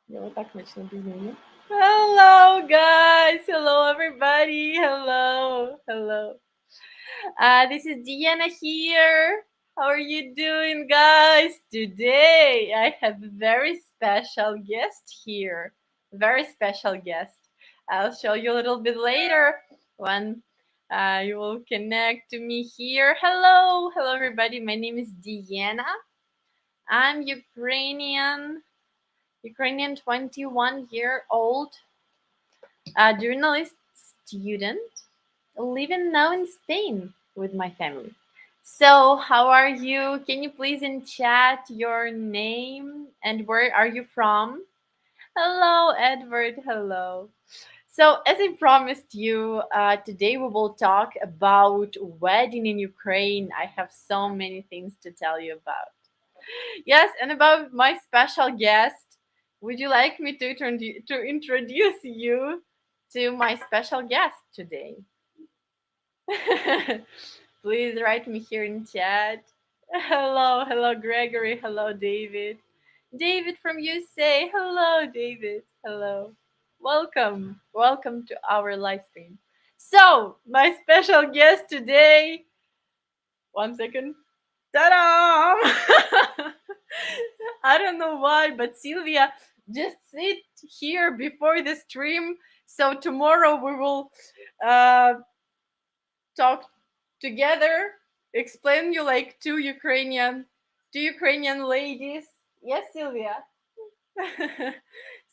Я вот так начну без нее. Hello, guys. Hello, everybody. Hello. Hello. This is Diana here. How are you doing, guys? Today I have a very special guest here. Very special guest. I'll show you a little bit later when you will connect to me here. Hello. Hello, everybody. My name is Diana. I'm Ukrainian 21-year-old journalist student living now in Spain with my family. So, how are you? Can you please in chat your name and where are you from? Hello, Edward. Hello. So, as I promised you, today we will talk about wedding in Ukraine. I have so many things to tell you about. Yes, and about my special guest. Would you like me to introduce you to my special guest today? Please write me here in chat. Hello, Gregory. Hello, David. David from USA. Hello, David. Hello. Welcome to our live stream. So, my special guest today. 1 second. Ta-da! I don't know why, but Sylvia just sit here before the stream. So tomorrow we will uh, talk together, explain you like two Ukrainian ladies. Yes, Sylvia.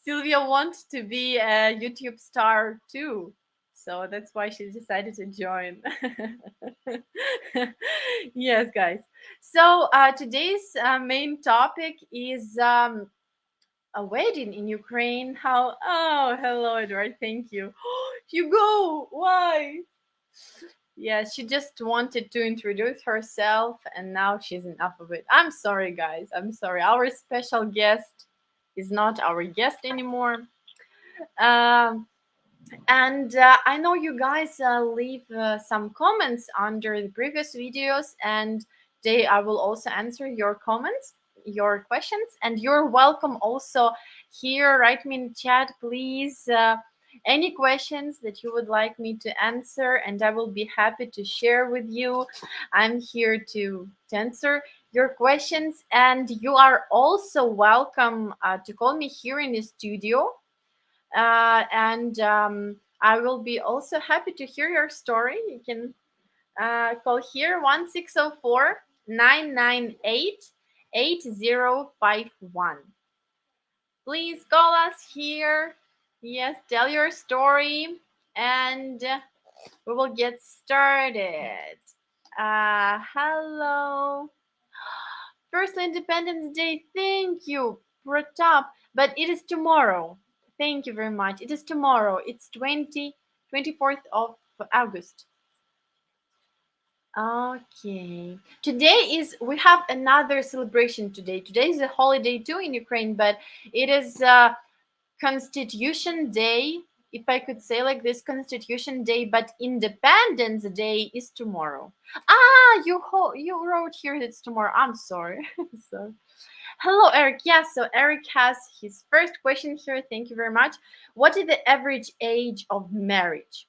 Sylvia wants to be a YouTube star too. So that's why she decided to join. Yes, guys. So today's main topic is a wedding in Ukraine. How? Oh, hello, Edward. Thank you. You go. Why? Yes, she just wanted to introduce herself, and now she's enough of it. I'm sorry, guys. I'm sorry. Our special guest is not our guest anymore. Um, and I know you guys leave some comments under the previous videos, and today I will also answer your comments, your questions, and you're welcome also here. Write me in chat, please. Any questions that you would like me to answer, and I will be happy to share with you. I'm here to answer your questions, and you are also welcome to call me here in the studio, and I will be also happy to hear your story. You can call here 1604 998 8051. Please call us here. Yes, tell your story, and we will get started. Hello. First Independence Day. Thank you, Pratap. But it is tomorrow. Thank you very much. It is tomorrow. It's 24th of August. Okay. We have another celebration today. Today is a holiday too in Ukraine, but it is Constitution Day, if I could say like this, Constitution Day, but Independence Day is tomorrow. You wrote here that it's tomorrow. I'm sorry. So, hello, Eric. Yes, so Eric has his first question here. Thank you very much. What is the average age of marriage?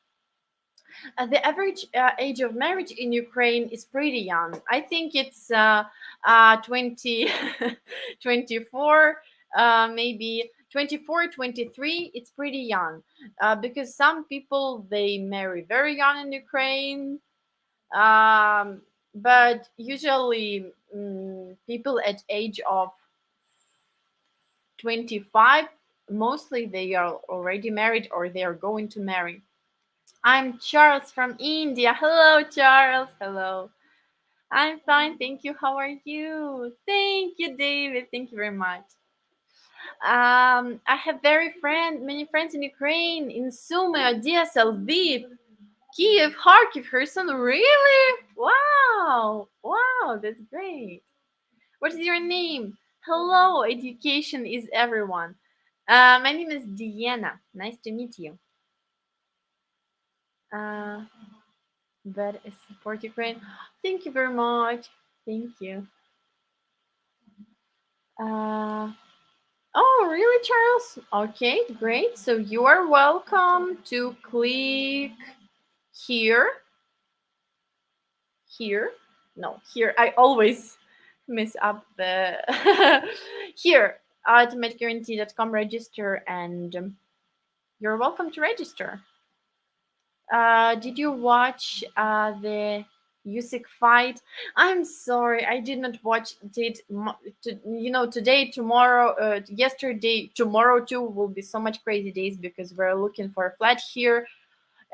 The average age of marriage in Ukraine is pretty young. I think it's 20, 24, maybe 24, 23. It's pretty young because some people, they marry very young in Ukraine. But usually people at age of 25, mostly they are already married or they are going to marry. I'm Charles from India. Hello, Charles. Hello. I'm fine. Thank you. How are you? Thank you, David. Thank you very much. I have many friends in Ukraine, in Sumy, Odessa, Lviv, Kiev, Kharkiv, Kherson. Really? Wow. Wow, that's great. What is your name? Hello, education is everyone. My name is Diana. Nice to meet you. That is support Ukraine. Thank you very much. Thank you. Uh, Oh, really, Charles? Okay, great. So you are welcome to click here, here. No, here. I always mess up the here at guaranty.com register, and you're welcome to register. Did you watch the Usyk fight? I'm sorry, I did not watch it. Today, tomorrow, yesterday, tomorrow too will be so much crazy days because we're looking for a flat here,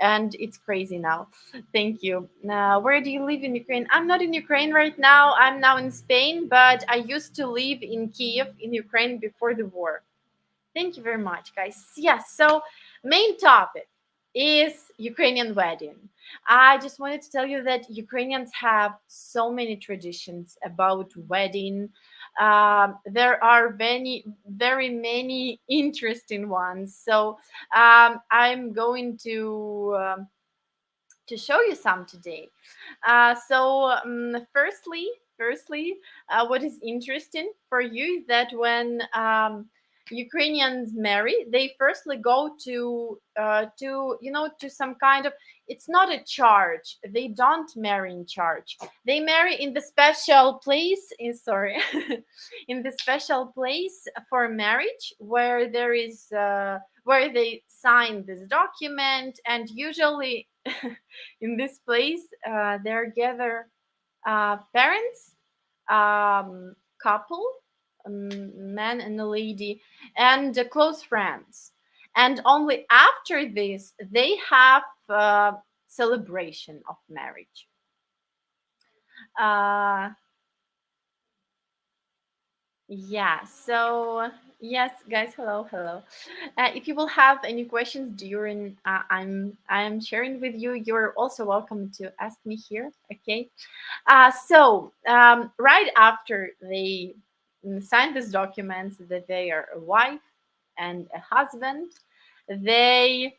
and it's crazy now. Thank you. Where do you live in Ukraine? I'm not in Ukraine right now. I'm now in Spain, but I used to live in Kiev in Ukraine before the war. Thank you very much, guys. Yes, so main topic is Ukrainian wedding. I just wanted to tell you that Ukrainians have so many traditions about wedding. There are very many interesting ones. So I'm going to show you some today. Firstly, what is interesting for you is that when Ukrainians marry, they firstly go to some kind of. It's not a church. They don't marry in church. They marry in the special place. In the special place for marriage, where there is where they sign this document, and usually in this place there gather parents, couple, man and a lady, and close friends, and only after this they have celebration of marriage. uh, Yeah, so yes, guys, hello, hello. If you will have any questions during I'm sharing with you, you're also welcome to ask me here. Okay. Right after they sign these documents that they are a wife and a husband, they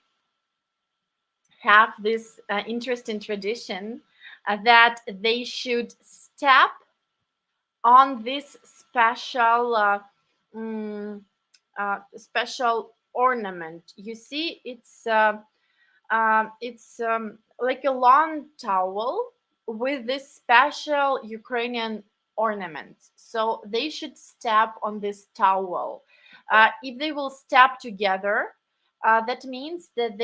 have this interesting tradition that they should step on this mm, special ornament. You see, it's like a long towel with this special Ukrainian ornament. So they should step on this towel. If they will step together, that means that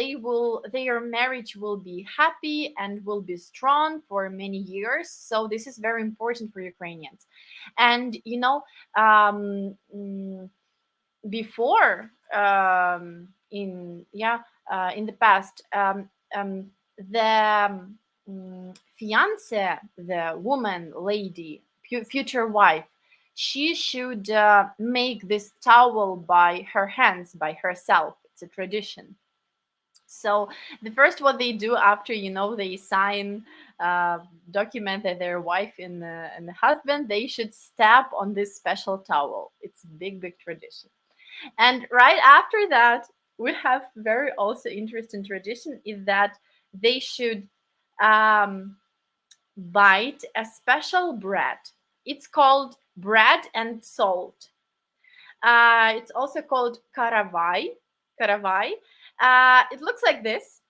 their marriage will be happy and will be strong for many years. So this is very important for Ukrainians. And before in the past, the fiance, the woman, lady, future wife, she should make this towel by her hands, by herself. It's a tradition. So the first what they do after they sign document that their wife and the husband, they should step on this special towel. It's a big tradition. And right after that, we have very also interesting tradition is that they should um, bite a special bread. It's called bread and salt. It's also called karavai. Karavai. It looks like this.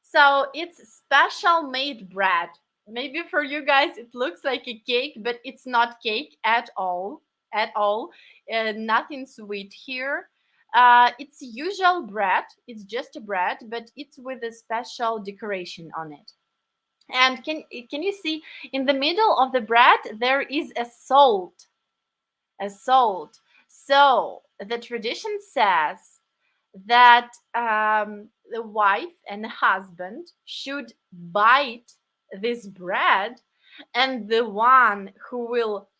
So it's special made bread. Maybe for you guys it looks like a cake, but it's not cake at all. At all. Nothing sweet here. It's usual bread. It's just a bread, but it's with a special decoration on it. And can you see in the middle of the bread there is a salt, a salt. So the tradition says that the wife and the husband should bite this bread, and the one who will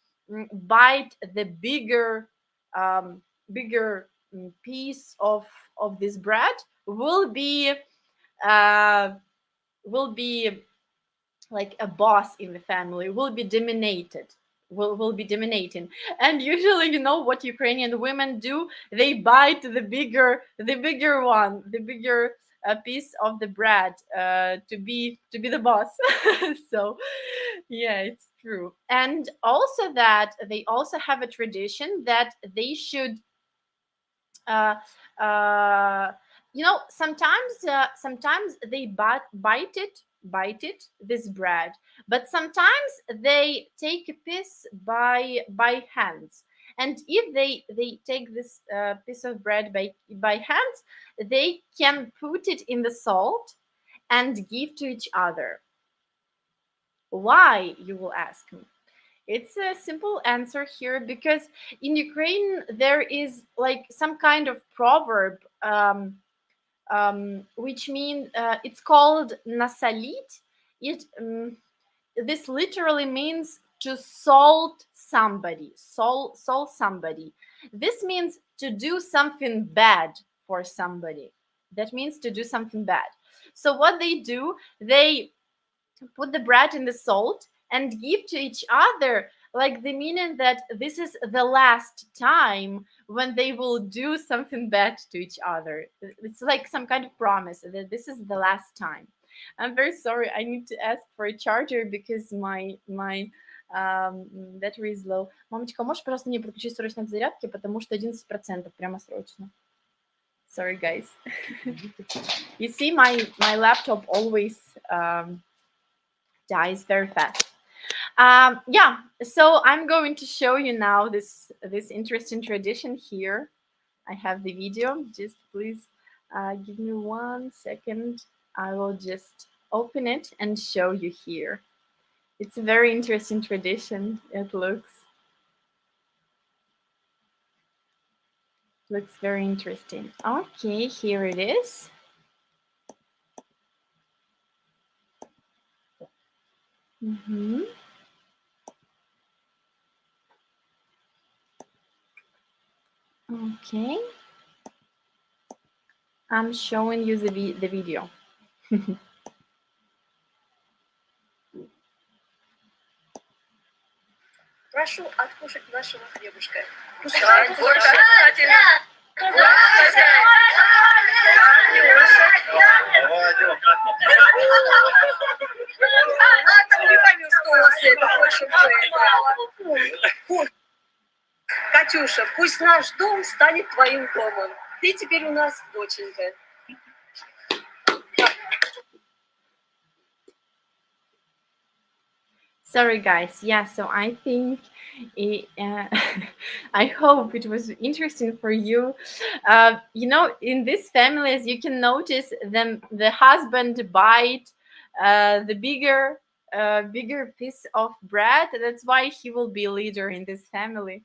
bite the um, bigger piece of this bread uh, will be like a boss in the family, will be dominated, will be dominating. And usually, what Ukrainian women do, they bite the bigger one, the bigger piece of the bread, to be the boss. So yeah, it's true. And also that they also have a tradition that they should uh, uh, sometimes they bite it this bread, but sometimes they take a piece by hands. And if they take this piece of bread by hands, they can put it in the salt and give to each other. Why, you will ask me? It's a simple answer here, because in Ukraine there is like some kind of proverb, which means it's called nasalit. This literally means to salt somebody, salt somebody. This means to do something bad for somebody. That means to do something bad. So what they do, they put the bread in the salt and give to each other, like the meaning that this is the last time when they will do something bad to each other. It's like some kind of promise that this is the last time. I'm very sorry, I need to ask for a charger because my battery is low. Мамочка, можешь, пожалуйста, мне подключить срочно к зарядке, потому что 11% прямо срочно. Sorry, guys. You see, my laptop always dies very fast. Yeah, so I'm going to show you now this interesting tradition here. I have the video. Just please give me 1 second. I will just open it and show you here. It's a very interesting tradition. It looks very interesting. Okay, here it is. Okay, I'm showing you the video. Прошу откушать нашего хлебушка. Кушать больше. Катюша, пусть наш дом станет твоим домом. Ты теперь у нас доченька. Sorry, guys. Yeah, so I think I hope it was interesting for you. In this family, as you can notice, the husband bite the bigger piece of bread. That's why he will be leader in this family.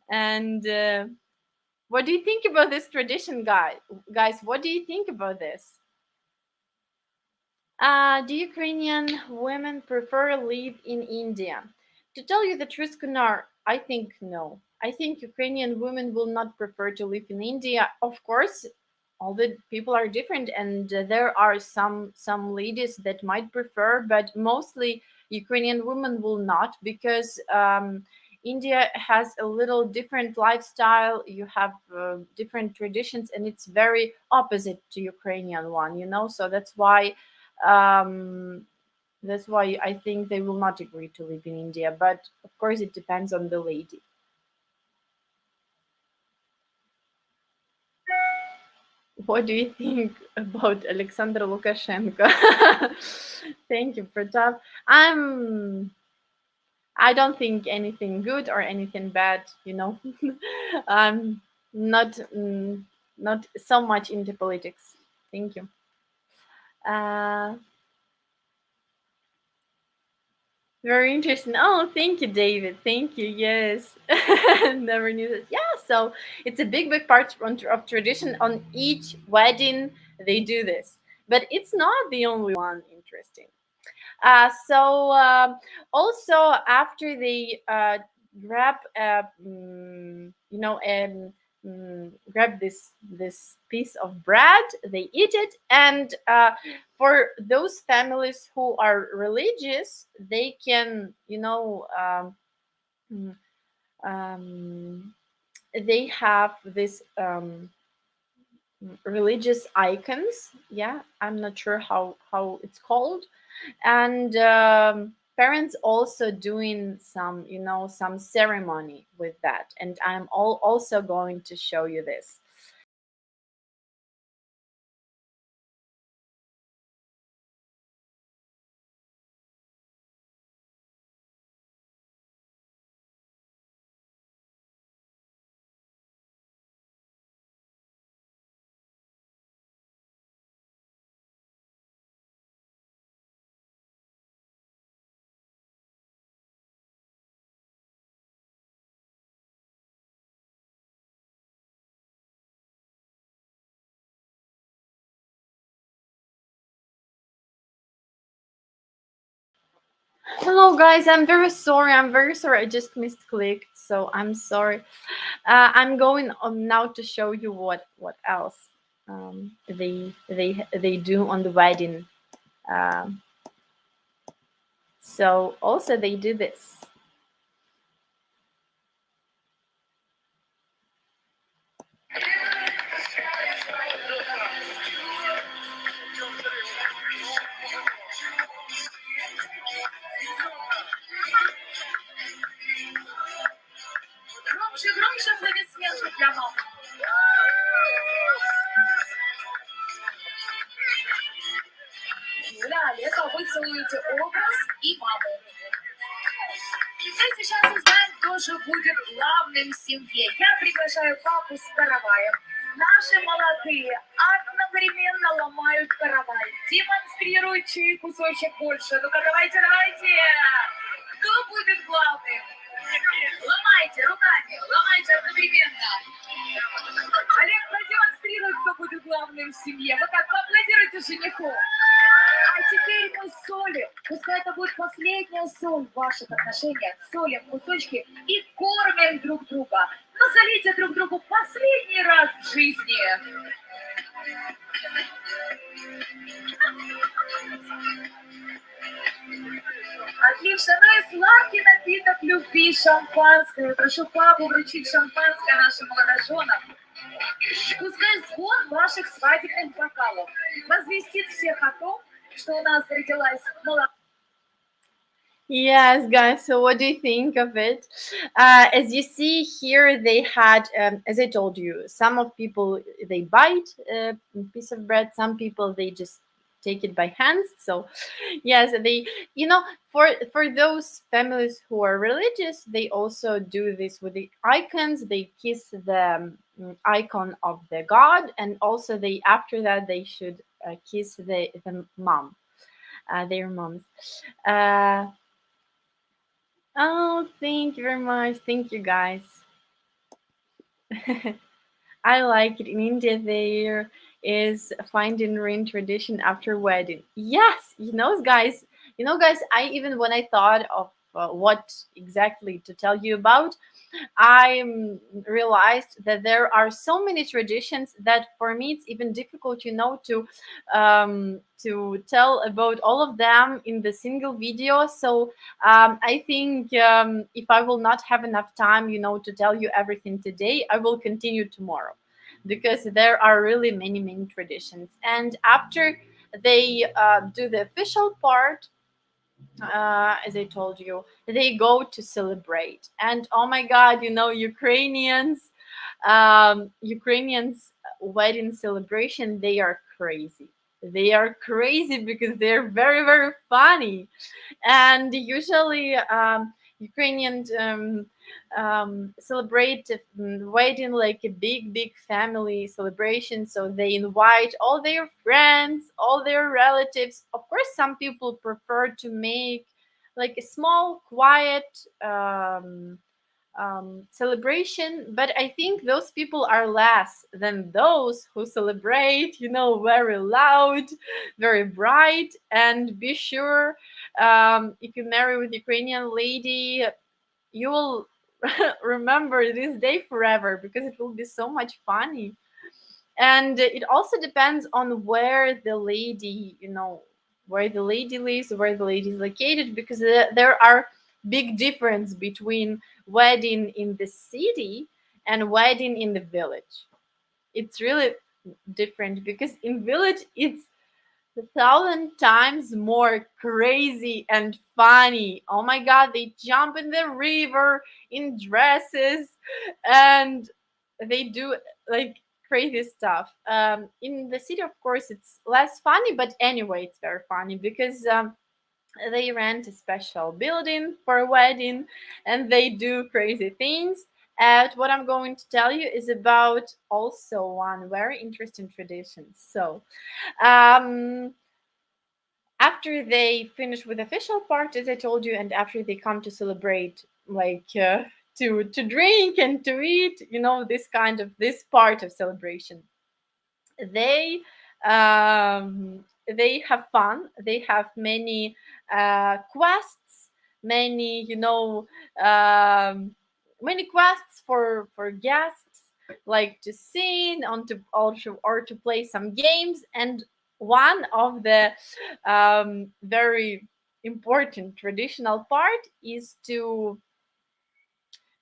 And what do you think about this tradition, guys? What do you think about this? Do Ukrainian women prefer live in India? To tell you the truth, Kunar, I think no. I think Ukrainian women will not prefer to live in India. Of course, all the people are different, and there are some ladies that might prefer, but mostly Ukrainian women will not, because India has a little different lifestyle. You have different traditions, and it's very opposite to Ukrainian one. So um, that's why I think they will not agree to live in India. But of course, it depends on the lady. What do you think about Alexander Lukashenko? Thank you, Pratap. I don't think anything good or anything bad. I'm not so much into politics. Thank you. Very interesting. Oh, thank you, David. Thank you. Yes. Never knew that. Yeah, so it's a big part of tradition. On each wedding, they do this. But it's not the only one interesting. Also, after they grab, grab this piece of bread, they eat it, and for those families who are religious, they can, they have this religious icons. Yeah, I'm not sure how it's called. And parents also doing some ceremony with that, and I'm also going to show you this. Hello, guys. I'm very sorry. I'm very sorry. I just misclicked, so I'm sorry. I'm going on now to show you what else they do on the wedding. Um, so also they do this. Громче, громче аплодисменты для мам. Юля, Олега, вы целуете образ и маму. Мы сейчас узнаем, кто же будет главным в семье. Я приглашаю папу с караваем. Наши молодые одновременно ломают каравай. Демонстрируют, чей кусочек больше. Ну-ка, давайте, давайте. Кто будет главным? Ломайте руками, ломайте одновременно. Олег, продемонстрируй, кто будет главным в семье. Вы как, поаплодируйте жениху. А теперь мы солим. Пускай это будет последняя соль в ваших отношениях. Солим кусочки и кормим друг друга. Насолите друг другу последний раз в жизни. Отлично. Ну и сладкий напиток любви, шампанское. Прошу папу вручить шампанское нашим молодоженам. Пускай звон ваших свадебных бокалов возвестит всех о том, что у нас родилась молодая. Yes, guys. So, what do you think of it? As you see here, they had, as I told you, some of people they bite a piece of bread. Some people they just take it by hands. So, yes, they, you know, for those families who are religious, they also do this with the icons. They kiss the icon of the god, and also they after that they should kiss the mom, their moms. Uh, Oh, thank you very much. Thank you, guys. I like it. In India, there is finding ring tradition after wedding. Yes, guys. I even when I thought of what exactly to tell you about, I realized that there are so many traditions that for me it's even difficult, to tell about all of them in the single video. So I think if I will not have enough time, to tell you everything today, I will continue tomorrow because there are really many traditions. And after they do the official part, as I told you, they go to celebrate. And oh my God, Ukrainians wedding celebration, they are crazy. They are crazy because they're very funny, and usually Ukrainians celebrate wedding like a big family celebration. So they invite all their friends, all their relatives. Of course, some people prefer to make like a small, quiet celebration, but I think those people are less than those who celebrate, very loud, very bright. And be sure, if you marry with Ukrainian lady, you will remember this day forever because it will be so much funny. And it also depends on where the lady lives, where the lady is located, because there are big difference between wedding in the city and wedding in the village. It's really different because in village it's 1,000 times more crazy and funny. Oh my God, they jump in the river in dresses and they do like crazy stuff. In the city, of course, it's less funny, but anyway, it's very funny because they rent a special building for a wedding and they do crazy things. And what I'm going to tell you is about also one very interesting tradition. So, um, after they finish with official part, as I told you, and after they come to celebrate, like to drink and to eat, this part of celebration, they they have fun. They have many quests many, um, many quests for guests, like to sing on to also or to play some games. And one of the very important traditional part is to,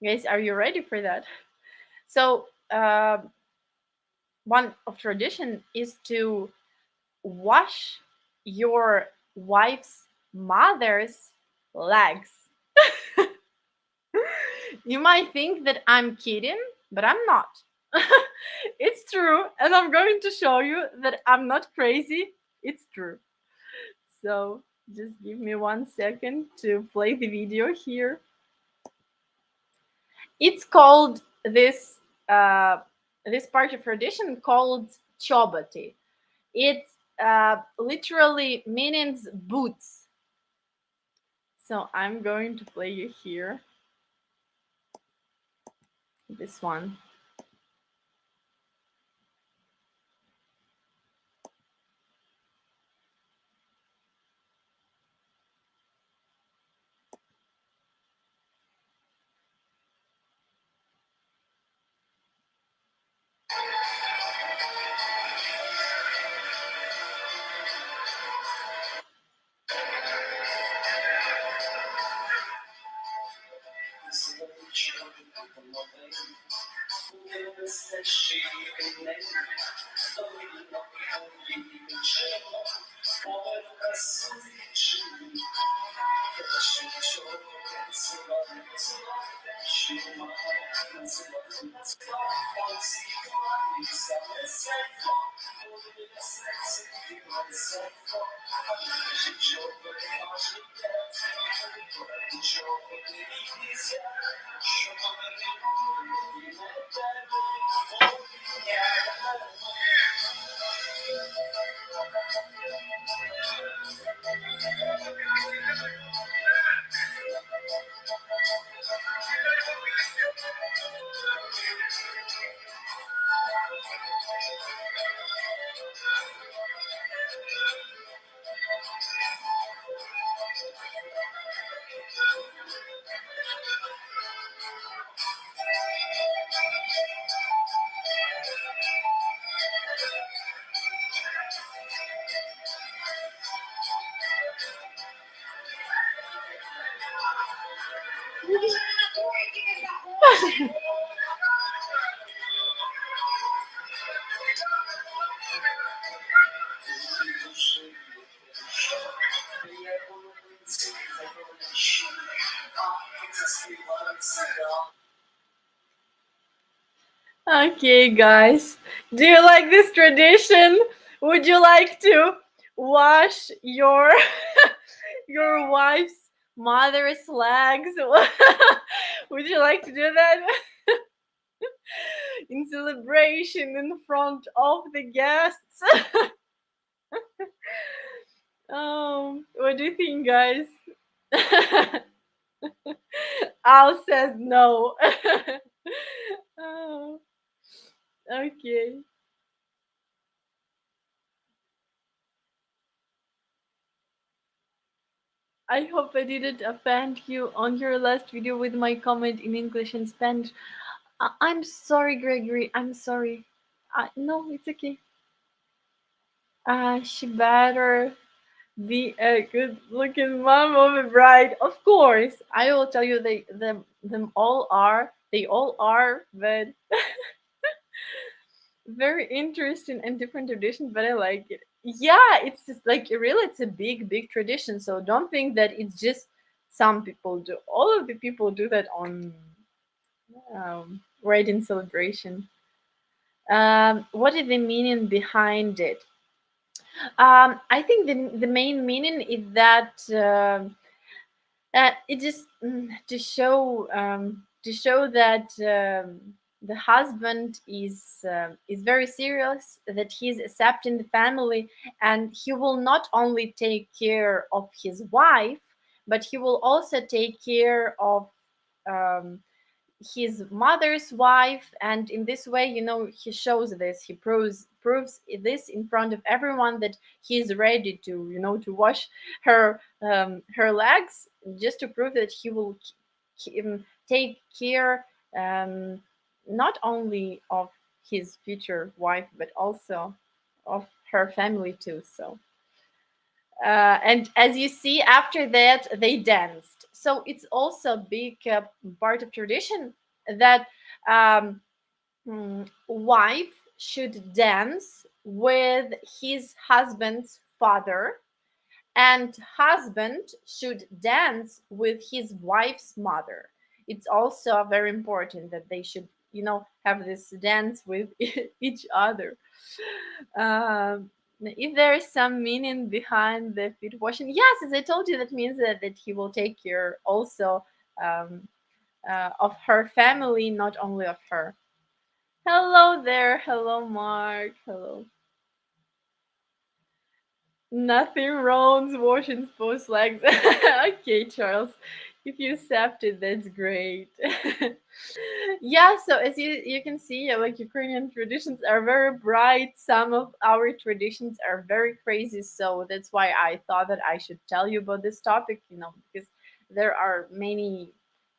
guys, are you ready for that? So one of tradition is to wash your wife's mother's legs. You might think that I'm kidding, but I'm not. It's true, and I'm going to show you that I'm not crazy. It's true. So just give me 1 second to play the video here. It's called this part of tradition called chobati. It literally means boots. So I'm going to play you here this one. Okay, guys, do you like this tradition? Would you like to wash your your wife's mother's legs? Would you like to do that in celebration in front of the guests? What do you think, guys? Al says no. Oh, okay. I hope I didn't offend you on your last video with my comment in English and Spanish. I'm sorry, Gregory. I'm sorry. No, it's okay. She better be a good-looking mom of a bride. Of course, I will tell you them all are. They all are, but very interesting and different tradition. But I like it. Yeah, it's just like really, it's a big tradition. So don't think that it's just some people do. All of the people do that on wedding celebration. What is the meaning behind it? I think the main meaning is that it just to show that the husband is very serious, that he's accepting the family, and he will not only take care of his wife, but he will also take care of um, his mother's wife. And in this way, he shows this, he proves this in front of everyone, that he's ready to to wash her legs just to prove that he will take care, um, not only of his future wife but also of her family too. So and as you see, after that they danced. So it's also a big part of tradition that um, wife should dance with his husband's father, and husband should dance with his wife's mother. It's also very important that they should, have this dance with each other. If there is some meaning behind the feet washing, yes, as I told you, that means that he will take care also um, of her family, not only of her. Hello there. Hello, Mark. Hello. Nothing wrong with washing both legs. Okay, Charles. If you accept it, that's great. Yeah, so as you can see, like Ukrainian traditions are very bright. Some of our traditions are very crazy. So that's why I thought that I should tell you about this topic, because there are many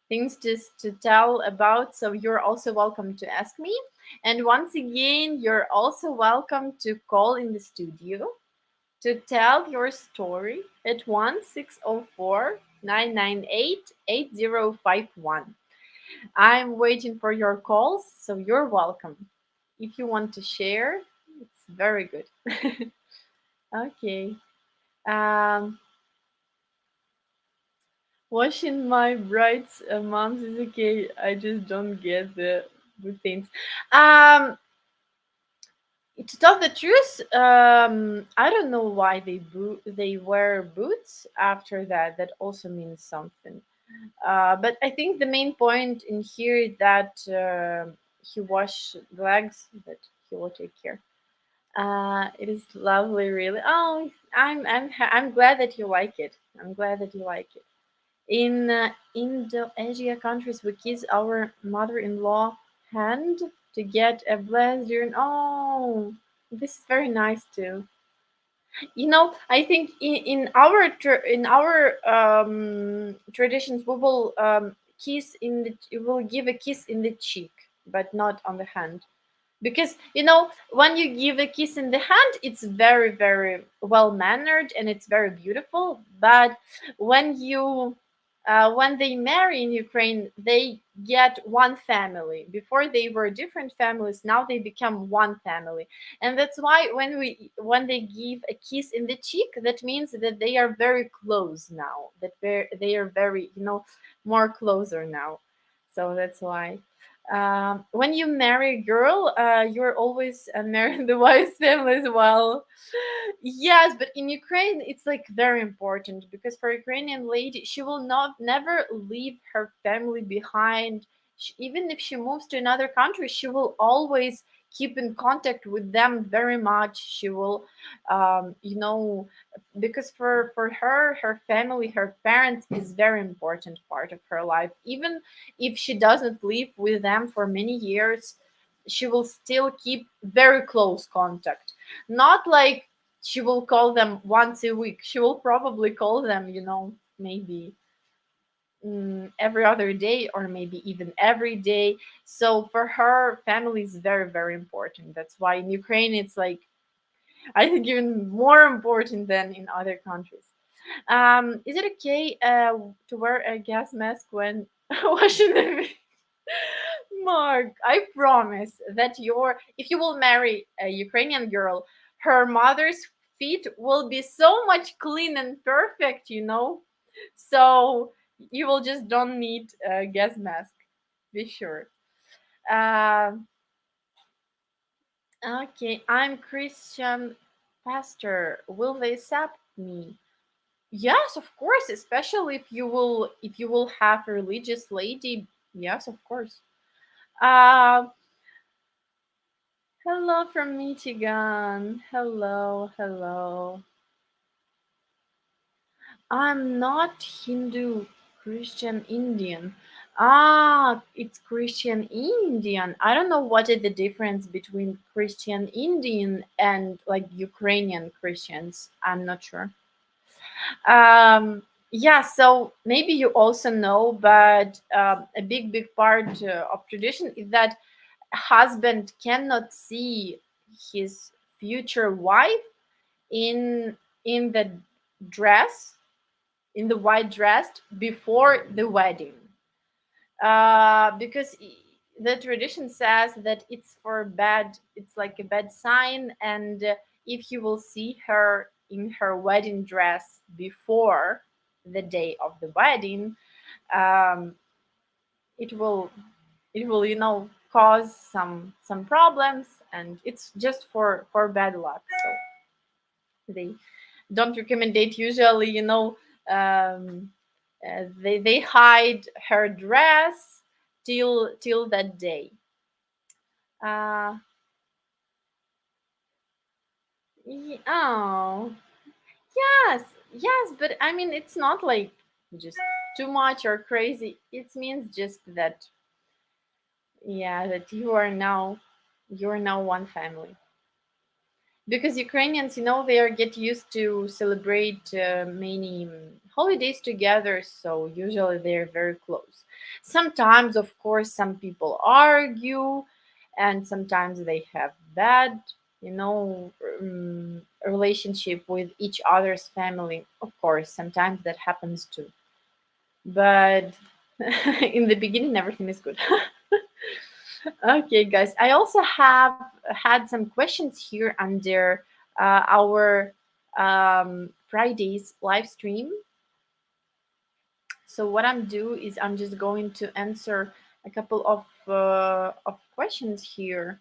things just to tell about. So you're also welcome to ask me. And once again, you're also welcome to call in the studio to tell your story at 1604 998 8051. I'm waiting for your calls, so you're welcome. If you want to share, it's very good. Okay. Um, Washing my bride's mom's is okay. I just don't get the things. Um, to tell the truth, I don't know why they wear boots after that. That also means something. But I think the main point in here is that he wash the legs, that he will take care. It is lovely, really. Oh, I'm glad that you like it. I'm glad that you like it. In Indo-Asia countries, we kiss our mother-in-law hand to get a blessing. Oh, this is very nice too. I think in our traditions, we will we will give a kiss in the cheek, but not on the hand, because when you give a kiss in the hand, it's very, very well mannered and it's very beautiful. But when they marry in Ukraine, they get one family. Before they were different families, now they become one family. And that's why when they give a kiss in the cheek, that means that they are very close now, that they are very, more closer now. So that's why when you marry a girl, you're always marrying the wife's family as well. Yes, but in Ukraine, it's like very important, because for Ukrainian lady, she will not never leave her family behind. Even if she moves to another country, she will always keep in contact with them very much. She will, because for her family, her parents is very important part of her life. Even if she doesn't live with them for many years, she will still keep very close contact. Not like she will call them once a week. She will probably call them, maybe every other day, or maybe even every day. So for her, family is very, very important. That's why in Ukraine, it's like, I think, even more important than in other countries. Is it okay to wear a gas mask when washing the Mark, I promise that if you will marry a Ukrainian girl, her mother's feet will be so much clean and perfect. So you will just don't need a gas mask. Be sure. Uh, okay, I'm Christian pastor. Will they accept me? Yes, of course. Especially if you will have a religious lady. Yes, of course. Uh, Hello from Michigan. Hello, hello. I'm not Hindu, Christian Indian. Ah, it's Christian Indian. I don't know what is the difference between Christian Indian and like Ukrainian Christians. I'm not sure. Um, Yeah, so maybe you also know, but a big part of tradition is that husband cannot see his future wife in the dress, in the white dress before the wedding, because the tradition says that it's for bad, it's like a bad sign, and if you will see her in her wedding dress before the day of the wedding, um, it will cause some problems, and it's just for bad luck. So they don't recommend it usually, um, they hide her dress till that day. uh oh, yes, yes, but I mean, it's not like just too much or crazy. It means just that, yeah, that you are now one family. Because Ukrainians, they are get used to celebrate many holidays together, so usually they're very close. Sometimes, of course, some people argue, and sometimes they have bad, relationship with each other's family. Of course, sometimes that happens too. But in the beginning, everything is good. Okay, guys. I also have had some questions here under our Friday's live stream. So what I'm do is I'm just going to answer a couple of questions here.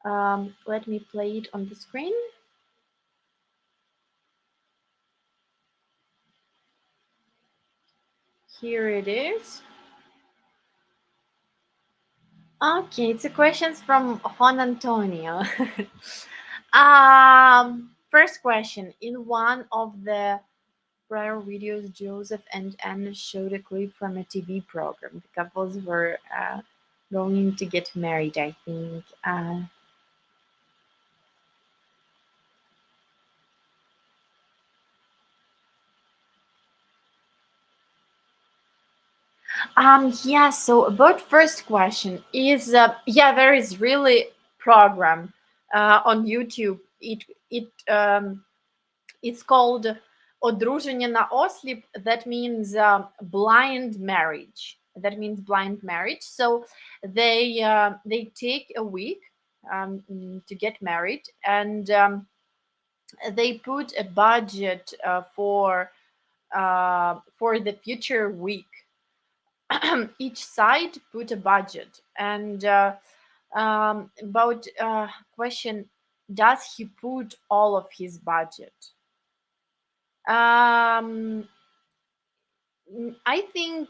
Let me play it on the screen. Here it is. Okay, it's a questions from Juan Antonio. First question. In one of the prior videos, Joseph and Anna showed a clip from a TV program. The couples were going to get married, I think. Yeah, so about first question is, yeah, there is really program on YouTube. It's called Одруження на осліп. That means blind marriage. That means blind marriage. So they take a week to get married, and they put a budget for the future week. Each side put a budget, and about question, does he put all of his budget? um I think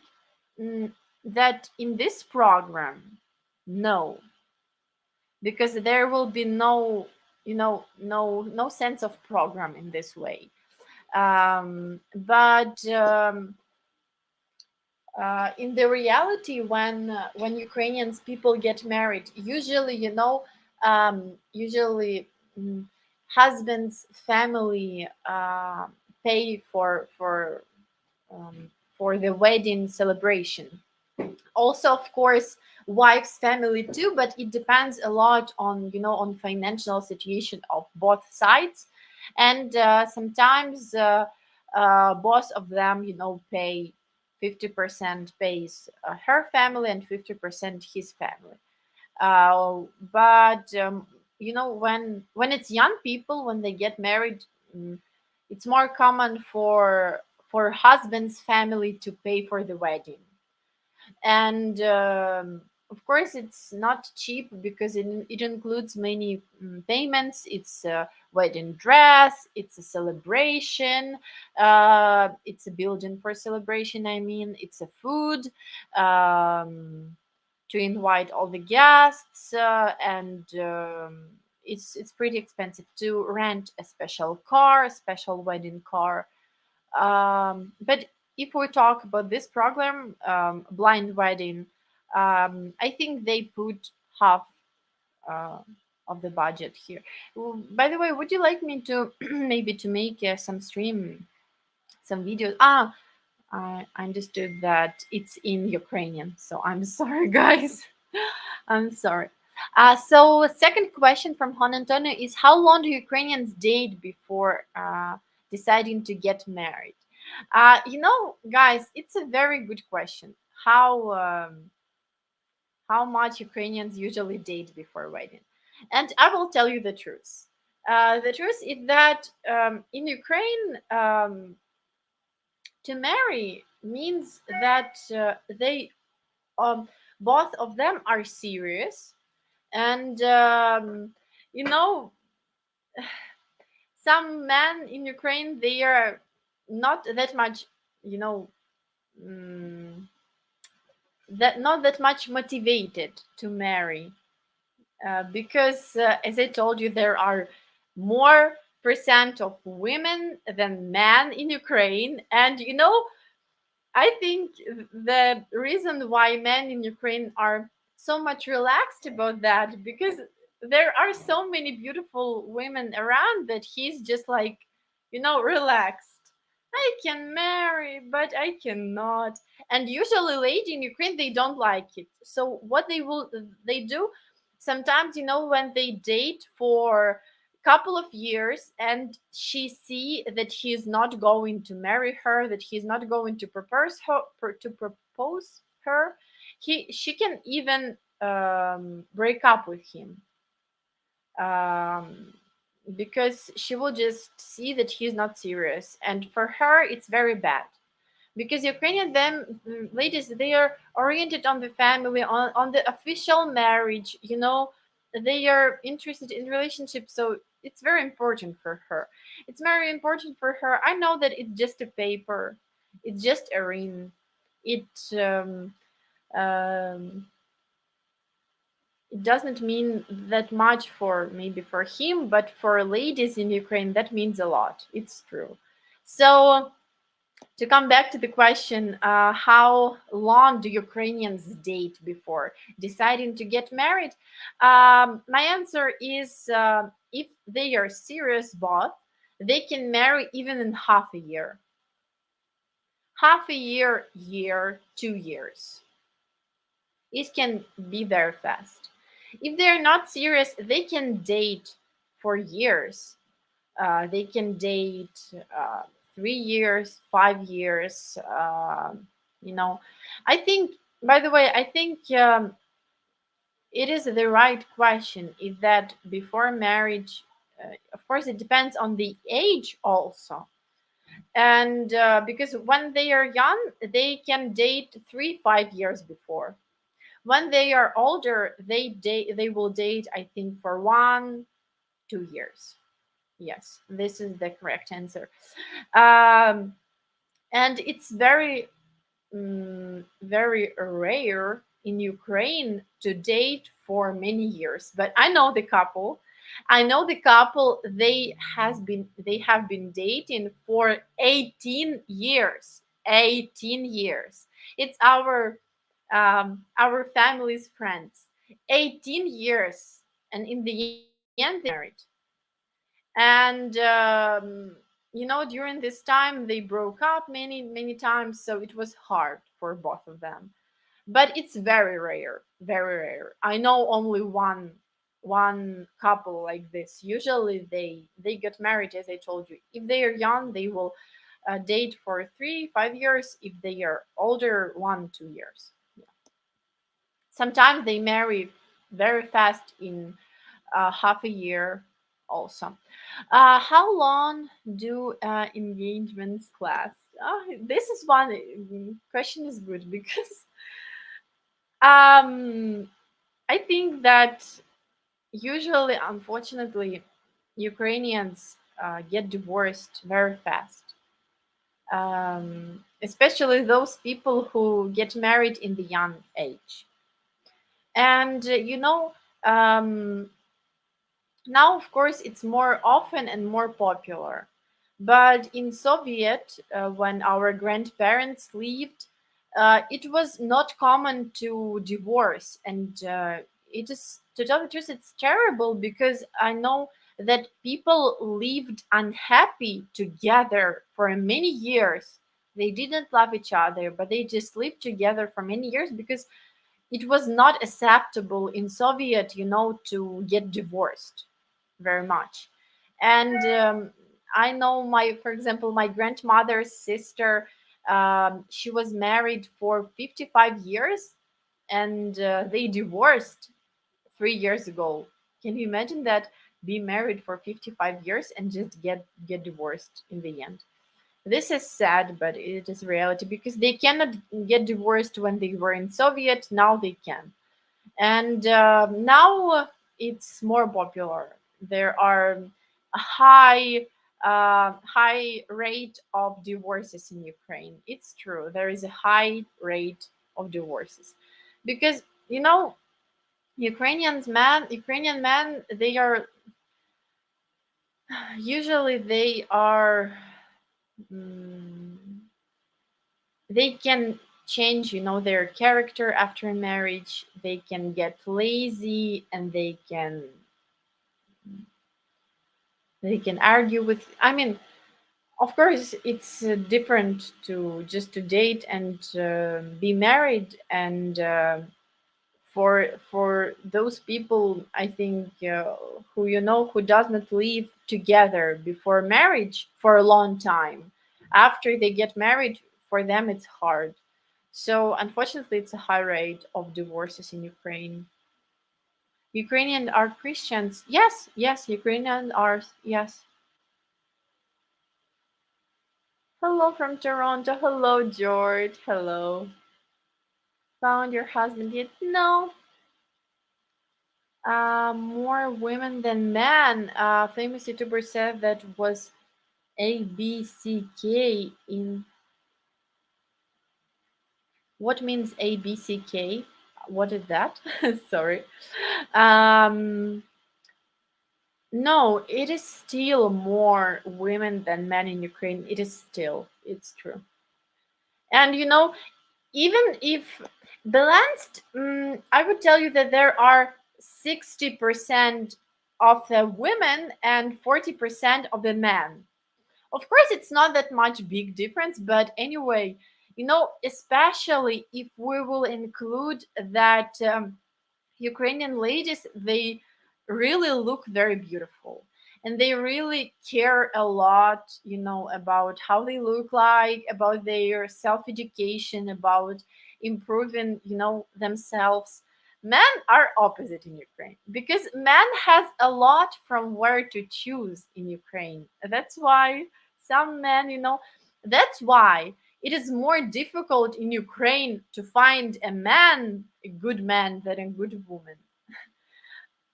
that in this program, no, because there will be no sense of program in this way. But in the reality, when Ukrainians people get married, usually, usually husband's family pay for the wedding celebration. Also, of course, wife's family too, but it depends a lot on on financial situation of both sides. And sometimes both of them pay 50% pays her family and 50% his family. But when it's young people, when they get married, mm, it's more common for husband's family to pay for the wedding. And of course, it's not cheap because it includes many payments. It's a wedding dress, it's a celebration, it's a building for celebration, I mean, it's a food, to invite all the guests, and it's pretty expensive to rent a special car, a special wedding car. But if we talk about this program, blind wedding, I think they put half uh, of the budget here. By the way, would you like me to maybe to make some stream some videos. I understood that it's in Ukrainian, so I'm sorry, guys. I'm sorry. So second question from Juan Antonio is, how long do Ukrainians date before deciding to get married? Guys, it's a very good question. How much Ukrainians usually date before wedding? And I will tell you the truth. The truth is that in Ukraine, to marry means that they both of them are serious, and you know some men in Ukraine, they are not that much, you know mm, that not that much motivated to marry, because as I told you, there are more percent of women than men in Ukraine. And I think the reason why men in Ukraine are so much relaxed about that, because there are so many beautiful women around, that he's just like, relaxed. I can marry, but I cannot. And usually, lady in Ukraine, they don't like it. So what they do sometimes, when they date for couple of years and she see that he's not going to marry her, that he's not going to propose her, she can even break up with him, um, because she will just see that he's not serious, and for her it's very bad, because Ukrainian them ladies, they are oriented on the family, on the official marriage. They are interested in relationships, so it's very important for her. It's very important for her. I know that it's just a paper, it's just a ring. It um, it doesn't mean that much for maybe for him, but for ladies in Ukraine, that means a lot. It's true. So to come back to the question, how long do Ukrainians date before deciding to get married? My answer is, if they are serious both, they can marry even in half a year. Half a year, 2 years. It can be very fast. If they're not serious, they can date for years. They can date 3 years, 5 years. You know, I think. By the way, I think it is the right question. Is that before marriage? Of course, it depends on the age also, and because when they are young, they can date 3, 5 years before. When they are older, they will date, I think, for 1, 2 years. Yes, this is the correct answer. Um, and it's very rare in Ukraine to date for many years. But I know the couple. I know the couple. They have been dating for 18 years. 18 years. It's our family's friends. 18 years, and in the end they married. And during this time they broke up many many times, so it was hard for both of them. But it's very rare, very rare. I know only one couple like this. Usually they get married, as I told you. If they are young, they will date for 3, 5 years. If they are older, 1, 2 years. Yeah. Sometimes they marry very fast in half a year also. How long do engagements last? This is one question is good because um, I think that usually, unfortunately, Ukrainians get divorced very fast, especially those people who get married in the young age. And um, now, of course, it's more often and more popular. But in Soviet, when our grandparents lived, it was not common to divorce, and it is, to tell the truth, it's terrible, because I know that people lived unhappy together for many years. They didn't love each other, but they just lived together for many years because it was not acceptable in Soviet, to get divorced very much. And I know, for example, my grandmother's sister, she was married for 55 years, and they divorced 3 years ago. Can you imagine that? Be married for 55 years and just get divorced in the end. This is sad, but it is reality, because they cannot get divorced when they were in Soviet. Now they can, and now it's more popular. There are a high rate of divorces in Ukraine. It's true. There is a high rate of divorces because Ukrainian men, they are usually they are mm, they can change, their character after marriage. They can get lazy, and they can argue with, I mean, of course it's different to just to date and be married, and for those people, I think, who does not live together before marriage for a long time, after they get married, for them it's hard. So unfortunately, it's a high rate of divorces in Ukraine. Ukrainian are Christians. Yes, yes, Ukrainian are, yes. Hello from Toronto. Hello, George. Hello. Found your husband yet? No. More women than men. Famous YouTuber said that was ABCK in. What means ABCK? What is that? Sorry. Um, no, it is still more women than men in Ukraine. It is still. It's true. And even if balanced, I would tell you that there are 60% of the women and 40% of the men. Of course, it's not that much big difference, but anyway, especially if we will include that Ukrainian ladies, they really look very beautiful, and they really care a lot, about how they look like, about their self education, about improving, themselves. Men are opposite in Ukraine because men has a lot from where to choose in Ukraine. That's why some men, that's why it is more difficult in Ukraine to find a good man, than a good woman.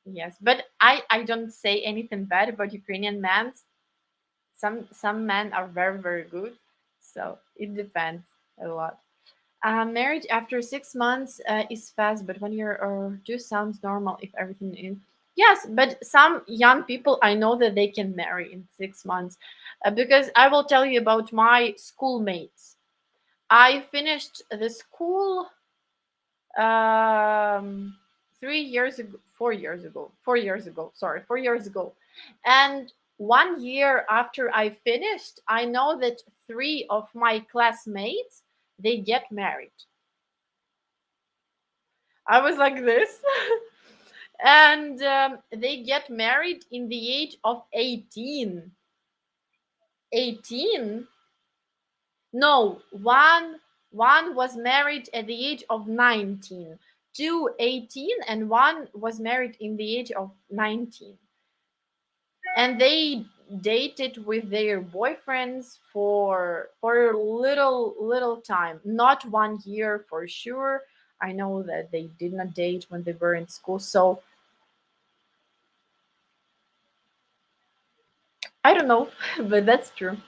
Yes, but I don't say anything bad about Ukrainian men. Some men are very very good, so it depends a lot. Marriage after 6 months is fast, but 1 year or two sounds normal if everything is. Yes, but some young people, I know that they can marry in 6 months, because I will tell you about my schoolmates. I finished the school um 3 years ago, 4 years ago, 4 years ago, sorry, 4 years ago. And 1 year after I finished, I know that three of my classmates, they get married. I was like this. And they get married in the age of 18. 18. No, one was married at the age of 19, two 18, and one was married in the age of 19. And they dated with their boyfriends for little time, not 1 year for sure. I know that they did not date when they were in school, so I don't know, but that's true.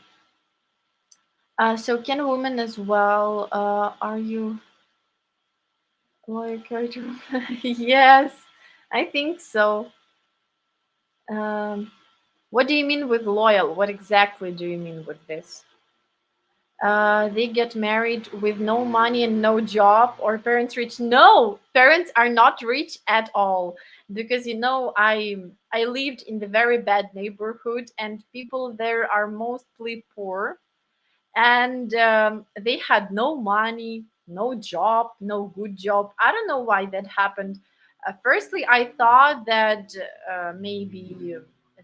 So can women as well? Are you lawyer character? Yes, I think so. What do you mean with loyal? What exactly do you mean with this? They get married with no money and no job, or parents rich. No, parents are not rich at all, because I lived in the very bad neighborhood, and people there are mostly poor, and they had no money, no job, no good job. I don't know why that happened. Firstly, I thought that maybe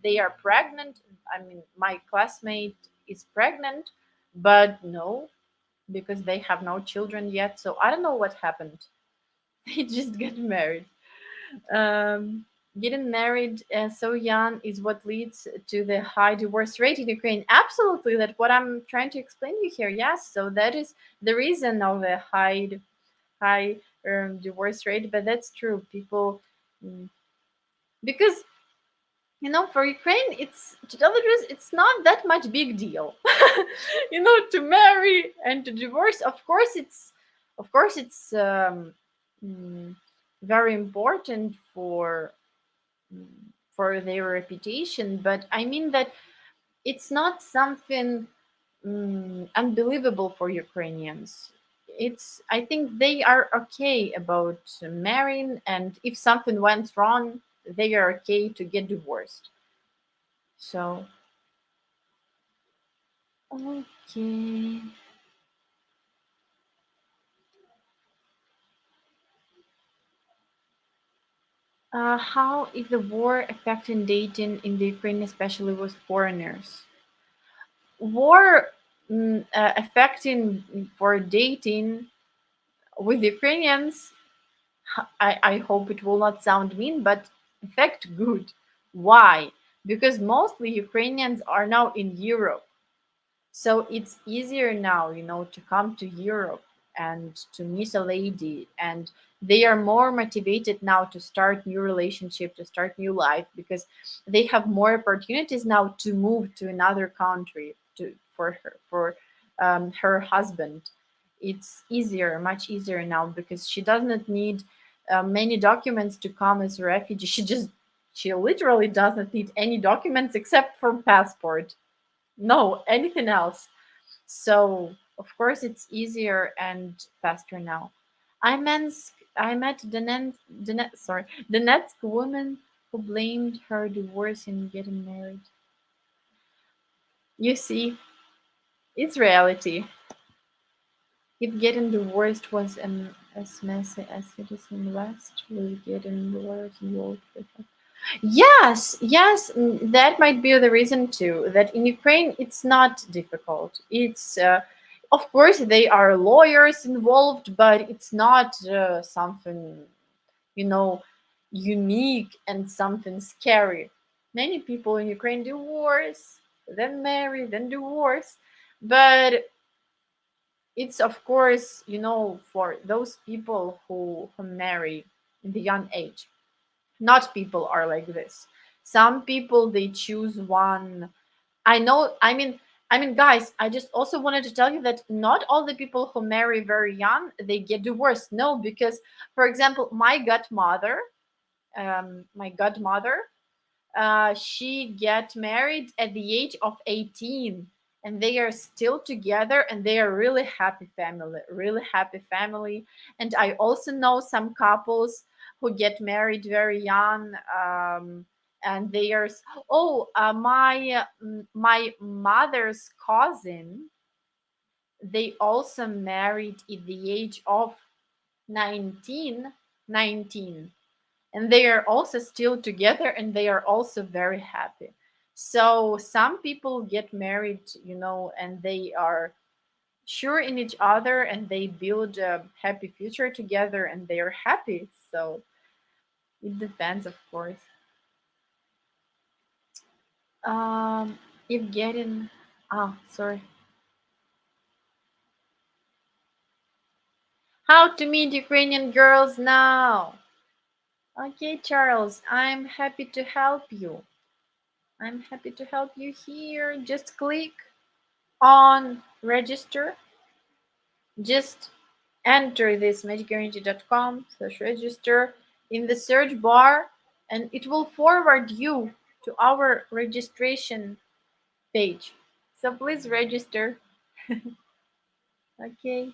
they are pregnant. I mean, my classmate is pregnant, but no, because they have no children yet. So I don't know what happened. They just get married. Um, Getting married so young is what leads to the high divorce rate in Ukraine. Absolutely, that's what I'm trying to explain to you here. Yes, so that is the reason of the high divorce rate. But that's true. People, mm, because for Ukraine, it's, to tell the truth, it's not that much big deal. To marry and to divorce. Of course, it's mm, very important for their reputation, but I mean that it's not something unbelievable for Ukrainians. I think they are okay about marrying, and if something went wrong, they are okay to get divorced. So, okay. How is the war affecting dating in the Ukraine, especially with foreigners? War affecting for dating with Ukrainians. I hope it will not sound mean, but affect good. Why? Because mostly Ukrainians are now in Europe. So it's easier now, to come to Europe and to meet a lady, and they are more motivated now to start new relationship, to start new life, because they have more opportunities now to move to another country for her husband. It's easier, much easier now, because she does not need many documents to come as a refugee. She literally does not need any documents except for passport. No, anything else. So of course it's easier and faster now. I met the next woman who blamed her divorce in getting married. You see, it's reality. If getting divorced was as messy as it is in the West, will getting divorced involved with her. Yes, yes, that might be the reason too. That in Ukraine it's not difficult. Of course, they are lawyers involved, but it's not something, you know, unique and something scary. Many people in Ukraine divorce, then marry, then divorce, but it's, of course, for those people who marry in the young age. Not people are like this. Some people, they choose one. I know, I mean guys, I just also wanted to tell you that not all the people who marry very young, they get divorced. No, because, for example, my godmother, she get married at the age of 18, and they are still together, and they are really happy family. And I also know some couples who get married very young, and they are my mother's cousin, they also married at the age of 19, and they are also still together, and they are also very happy. So some people get married, and they are sure in each other, and they build a happy future together, and they are happy. So it depends, of course. um if getting sorry. How to meet Ukrainian girls now? Okay, Charles, I'm happy to help you here. Just click on register. Just enter this magicguaranty.com/register in the search bar, and it will forward you to our registration page. So please register. Okay.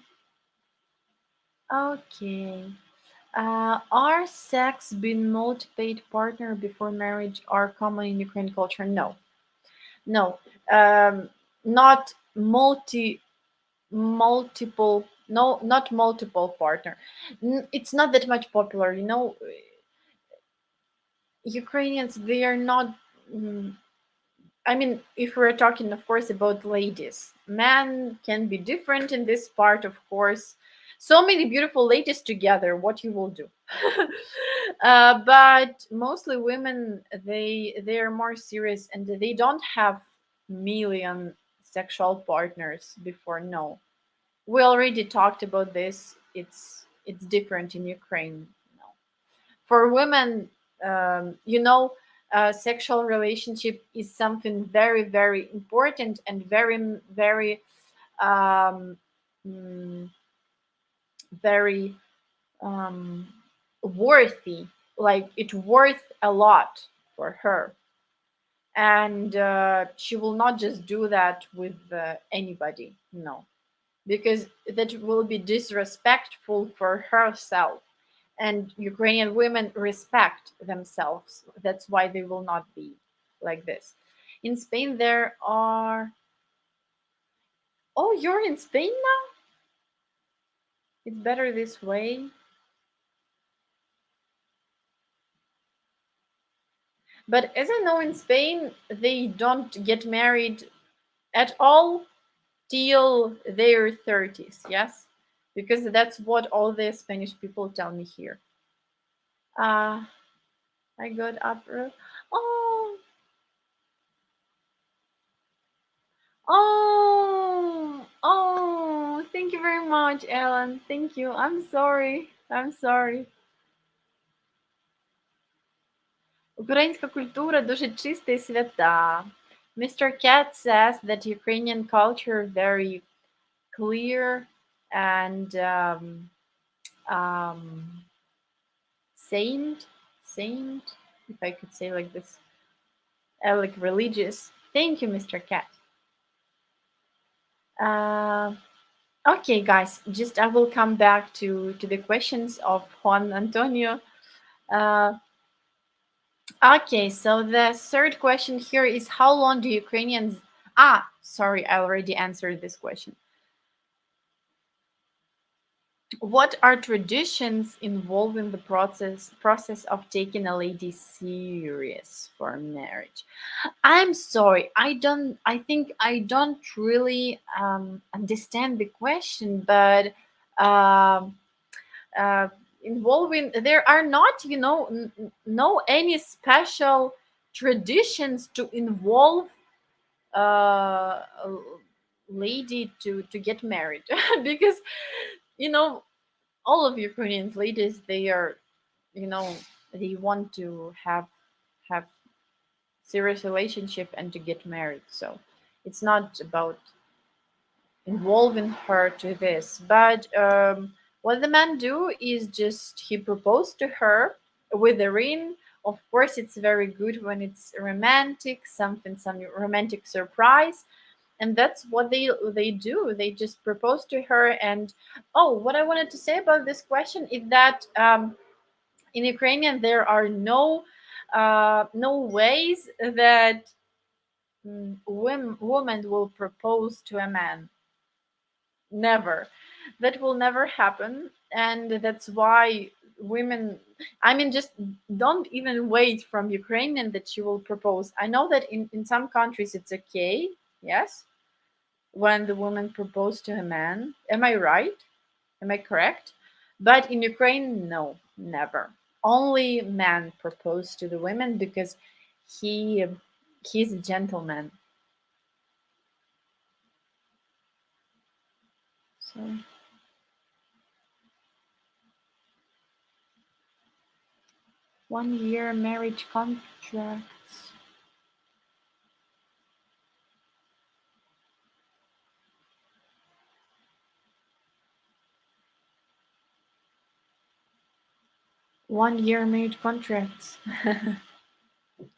Okay. Are sex being multi-paid partner before marriage are common in Ukrainian culture? No, no, not multiple. No, not multiple partner. It's not that much popular. Ukrainians, they are not. mm, I mean, if we're talking, of course, about ladies, men can be different in this part, of course. So many beautiful ladies together, what you will do? But mostly women, they are more serious and they don't have million sexual partners before. No, we already talked about this. It's different in Ukraine. No, for women, sexual relationship is something very, very important and very, very, um, mm, very worthy. Like it worth a lot for her, and she will not just do that with anybody. No, because that will be disrespectful for herself. And Ukrainian women respect themselves. That's why they will not be like this. In Spain, there are. Oh, you're in Spain now? It's better this way. But as I know, in Spain, they don't get married at all till their 30s, yes? Because that's what all the Spanish people tell me here. Uh, I got up. Oh, thank you very much, Ellen. Thank you. I'm sorry. I'm sorry. Українська культура дуже чиста і свята. Mr. Cat says that Ukrainian culture very clear and um, saint, saint, if I could say like this, like religious. Thank you, Mr. Cat. Uh, okay, guys, just I will come back to the questions of Juan Antonio. Uh, okay, so the third question here is how long do Ukrainians? Sorry, I already answered this question. What are traditions involving the process of taking a lady serious for marriage? I'm sorry, I think I don't really understand the question, but um, uh, involving there are not, no any special traditions to involve a lady to get married because you know all of Ukrainian ladies, they are, you know, they want to have serious relationship and to get married. So it's not about involving her to this. But what the man do is just he proposed to her with a ring. Of course, it's very good when it's romantic, some romantic surprise, and that's what they do. They just propose to her. And oh, what I wanted to say about this question is that in Ukrainian there are no ways that women will propose to a man. Never. That will never happen. And that's why women, I mean, just don't even wait from Ukrainian that she will propose. I know that in some countries it's okay, yes, when the woman proposed to a man. Am I right? Am I correct? But in Ukraine, no, never. Only men propose to the women because he he's a gentleman. So 1 year marriage contracts. 1 year marriage contracts.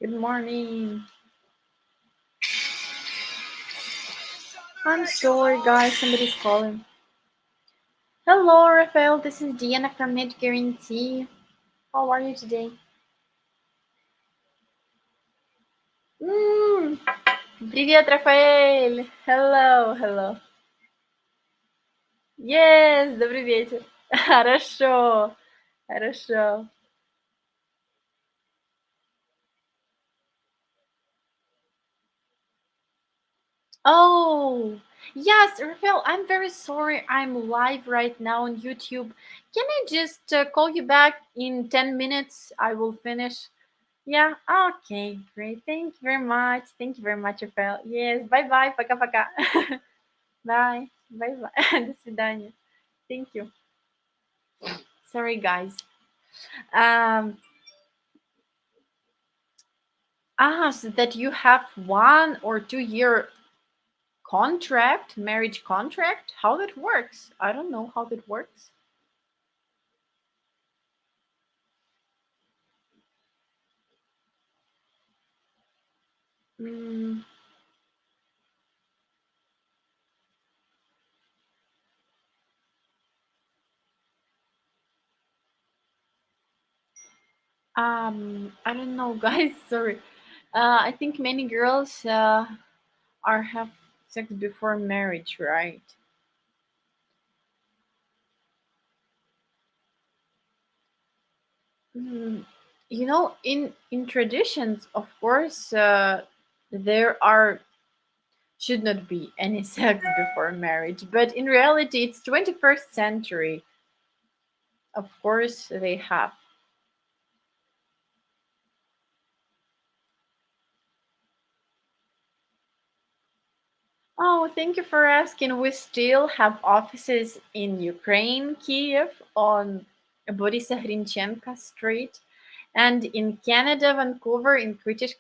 Good morning. I'm sorry, guys. Somebody's calling. Hello, Rafael. This is Diana from Guaranty. How are you today? Mm, Привет, Рафаэль. Hello, hello. Yes, добрый вечер. Хорошо, хорошо. Oh, yes, Rafael, I'm very sorry. I'm live right now on YouTube. Can I just call you back in 10 minutes? I will finish. Yeah, okay, great. Thank you very much. Thank you very much, Rafael. Yes, bye-bye. Пока-пока. Bye. Bye-bye. До свидания. Thank you. Sorry, guys. Um, so that you have 1 or 2 year contract, marriage contract. How that works? I don't know how that works. Mm, I don't know, guys. Sorry. I think many girls are have sex before marriage, right? Mm, in traditions, of course, there are should not be any sex before marriage, but in reality, it's 21st century. Of course, they have. Oh, thank you for asking. We still have offices in Ukraine, Kiev, on Borisa Hrinchenko Street, and in Canada, Vancouver, in British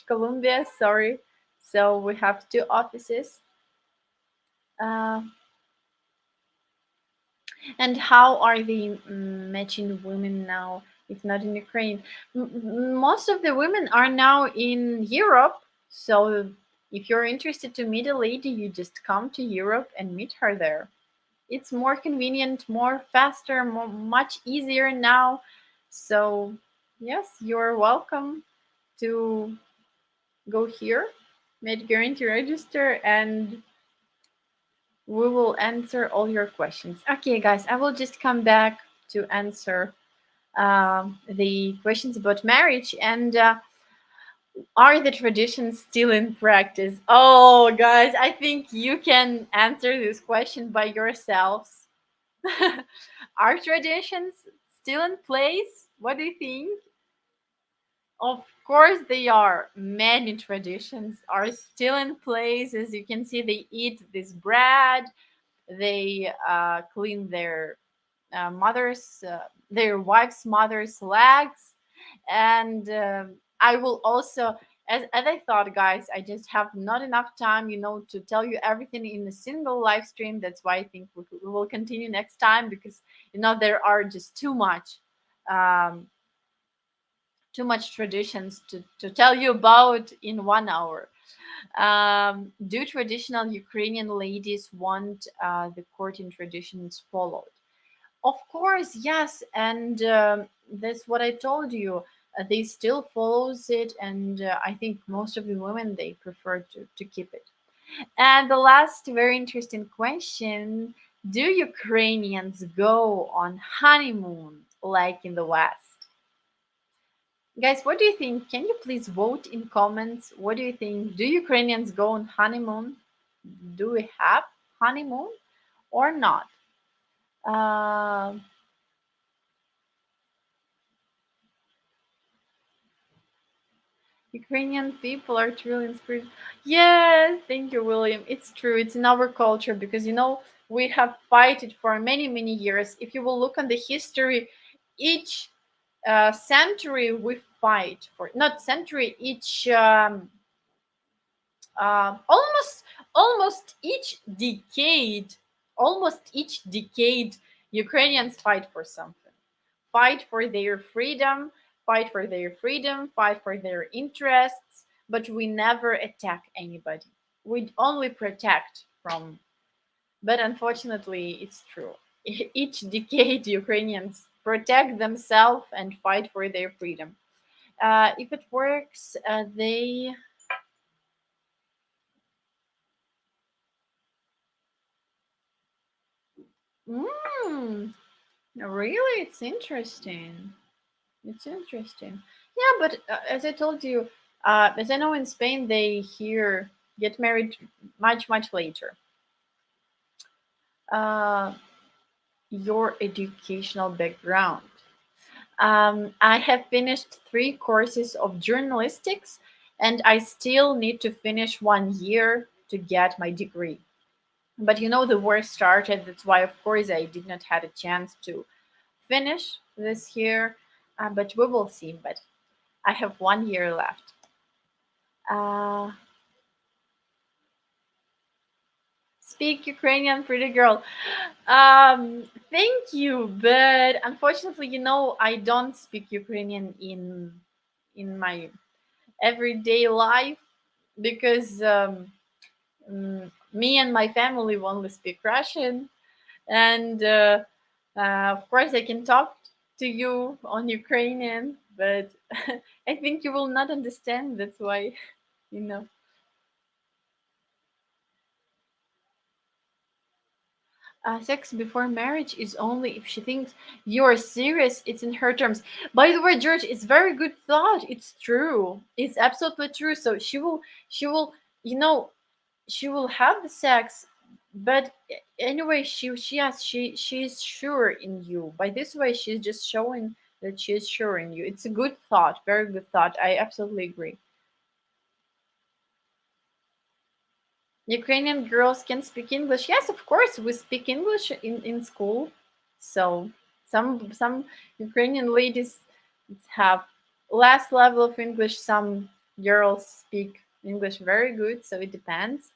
Columbia. Sorry. So we have two offices. Uh, and how are they matching women now, if not in Ukraine? Most of the women are now in Europe. So if you're interested to meet a lady, you just come to Europe and meet her there. It's more convenient, more faster, much easier now. So, yes, you're welcome to go here, make Guaranty register, and we will answer all your questions. Okay, guys, I will just come back to answer the questions about marriage and are the traditions still in practice? Oh, guys, I think you can answer this question by yourselves. Are traditions still in place? What do you think? Of course, they are. Many traditions are still in place. As you can see, they eat this bread, they clean their wife's mother's legs, and I will also, as I thought, guys, I just have not enough time, to tell you everything in a single live stream. That's why I think we will continue next time, because there are just um, too much traditions to tell you about in 1 hour. Do traditional Ukrainian ladies want the courting traditions followed? Of course, yes, and that's what I told you. They still follows it, and I think most of the women they prefer to keep it. And the last very interesting question: do Ukrainians go on honeymoon like in the West? Guys, what do you think? Can you please vote in comments? What do you think? Do Ukrainians go on honeymoon? Do we have honeymoon or not? Um Ukrainian people are truly inspired. Yes, thank you, William. It's true. It's in our culture because we have fighted for many many years. If you will look on the history, each century we fight for not century each almost almost each decade Ukrainians fight for something, fight for their freedom, fight for their interests, but we never attack anybody. We only protect from, but unfortunately it's true. Each decade, Ukrainians protect themselves and fight for their freedom. If it works, they. Mm, really, it's interesting. It's interesting. Yeah, but as I told you, as I know in Spain, they here get married much later. Uh, your educational background. I have finished 3 courses of journalistics, and I still need to finish 1 year to get my degree. But the war started. That's why, of course, I did not have a chance to finish this year. But we will see. But I have 1 year left. Uh, Speak Ukrainian, pretty girl. Thank you, but unfortunately, I don't speak Ukrainian in my everyday life because me and my family only speak Russian, and of course, I can talk to you on Ukrainian, but I think you will not understand. That's why, you know. Sex before marriage is only if she thinks you're serious. It's in her terms. By the way, George, it's very good thought. It's true. It's absolutely true. So she will, you know, she will have the sex, but anyway, she's sure in you. By this way, she's just showing that she is sure in you. It's a good thought. Very good thought. I absolutely agree. Ukrainian girls can speak English. Yes, of course, we speak English in school. So some Ukrainian ladies have less level of English. Some girls speak English very good. So it depends.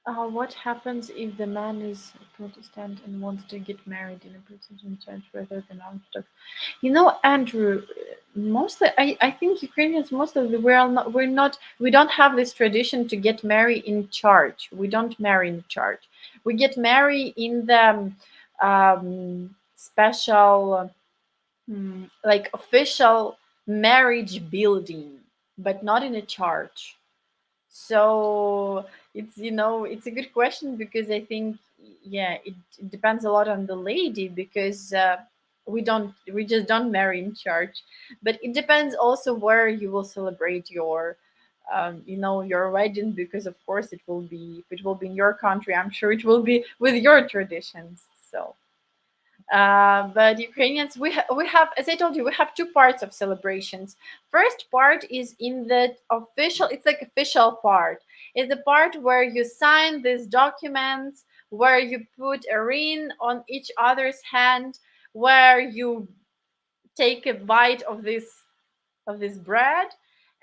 Uh, what happens if the man is a Protestant and wants to get married in a Protestant church rather than Orthodox? Andrew, mostly I think Ukrainians mostly we don't have this tradition to get married in church. We don't marry in church. We get married in the special like official marriage building, but not in a church. So it's a good question because I think yeah it depends a lot on the lady because we just don't marry in church, but it depends also where you will celebrate your your wedding because of course if it will be in your country, I'm sure it will be with your traditions. So but Ukrainians, we have, as I told you, we have 2 parts of celebrations. First part is in the official. It's like official part. It's the part where you sign these documents, where you put a ring on each other's hand, where you take a bite of this bread.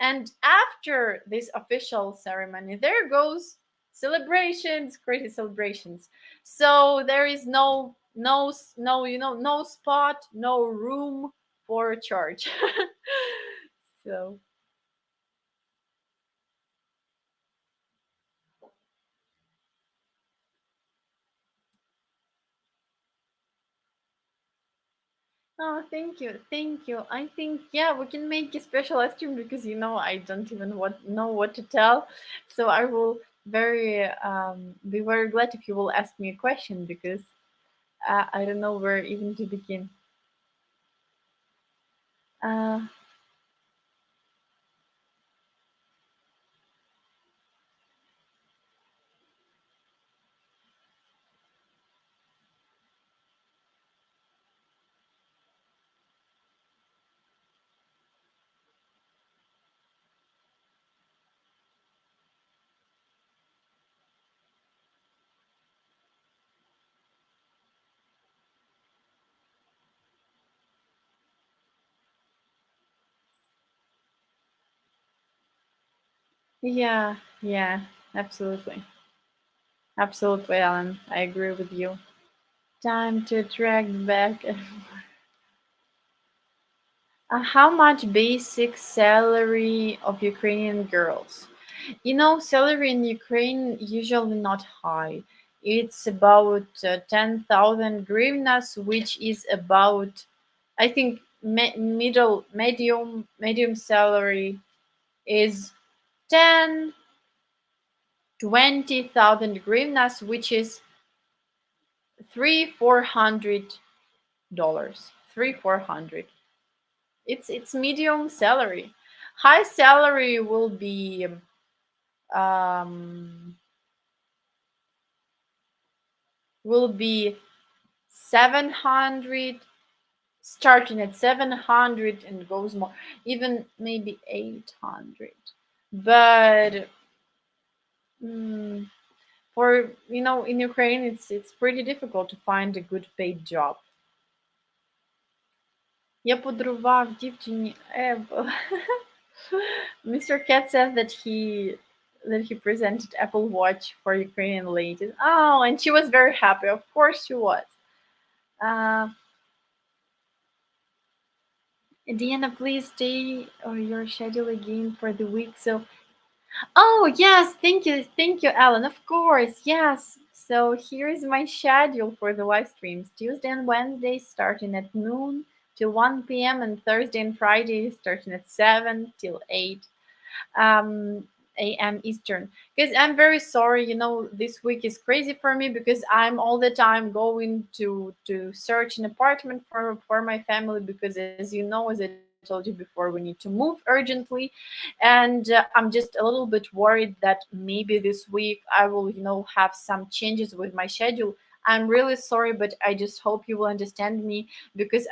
And after this official ceremony, there goes celebrations, crazy celebrations. So there is no no spot, no room for church. So oh, thank you. I think yeah, we can make a special ice cream because I don't even know what to tell. So I will very be very glad if you will ask me a question because I don't know where even to begin. Uh, Yeah, yeah, absolutely. Absolutely, Alan. I agree with you. Time to attract back. How much basic salary of Ukrainian girls? You know, salary in Ukraine usually not high. It's about 10,000 hryvnias, which is about, I think, medium salary is 10, 20,000 hryvnias, which is 300-400 dollars. 300-400. It's medium salary. High salary um will be 700, starting at 700 and goes more, even maybe 800. But mm, for in Ukraine it's pretty difficult to find a good paid job. Я подарував дівчині Apple. Mr. Cat said that he presented Apple Watch for Ukrainian ladies. Oh, and she was very happy. Of course she was. Uh, Diana, please stay or your schedule again for the week. So, oh yes, thank you, Alan. Of course, yes. So here is my schedule for the live streams: Tuesday and Wednesday starting at noon till 1 p.m., and Thursday and Friday starting at 7 till 8 um a.m. Eastern. Because I'm very sorry, this week is crazy for me because I'm all the time going to search an apartment for my family, because as you know, as I told you before, we need to move urgently. And I'm just a little bit worried that maybe this week I will have some changes with my schedule. I'm really sorry, but I just hope you will understand me, because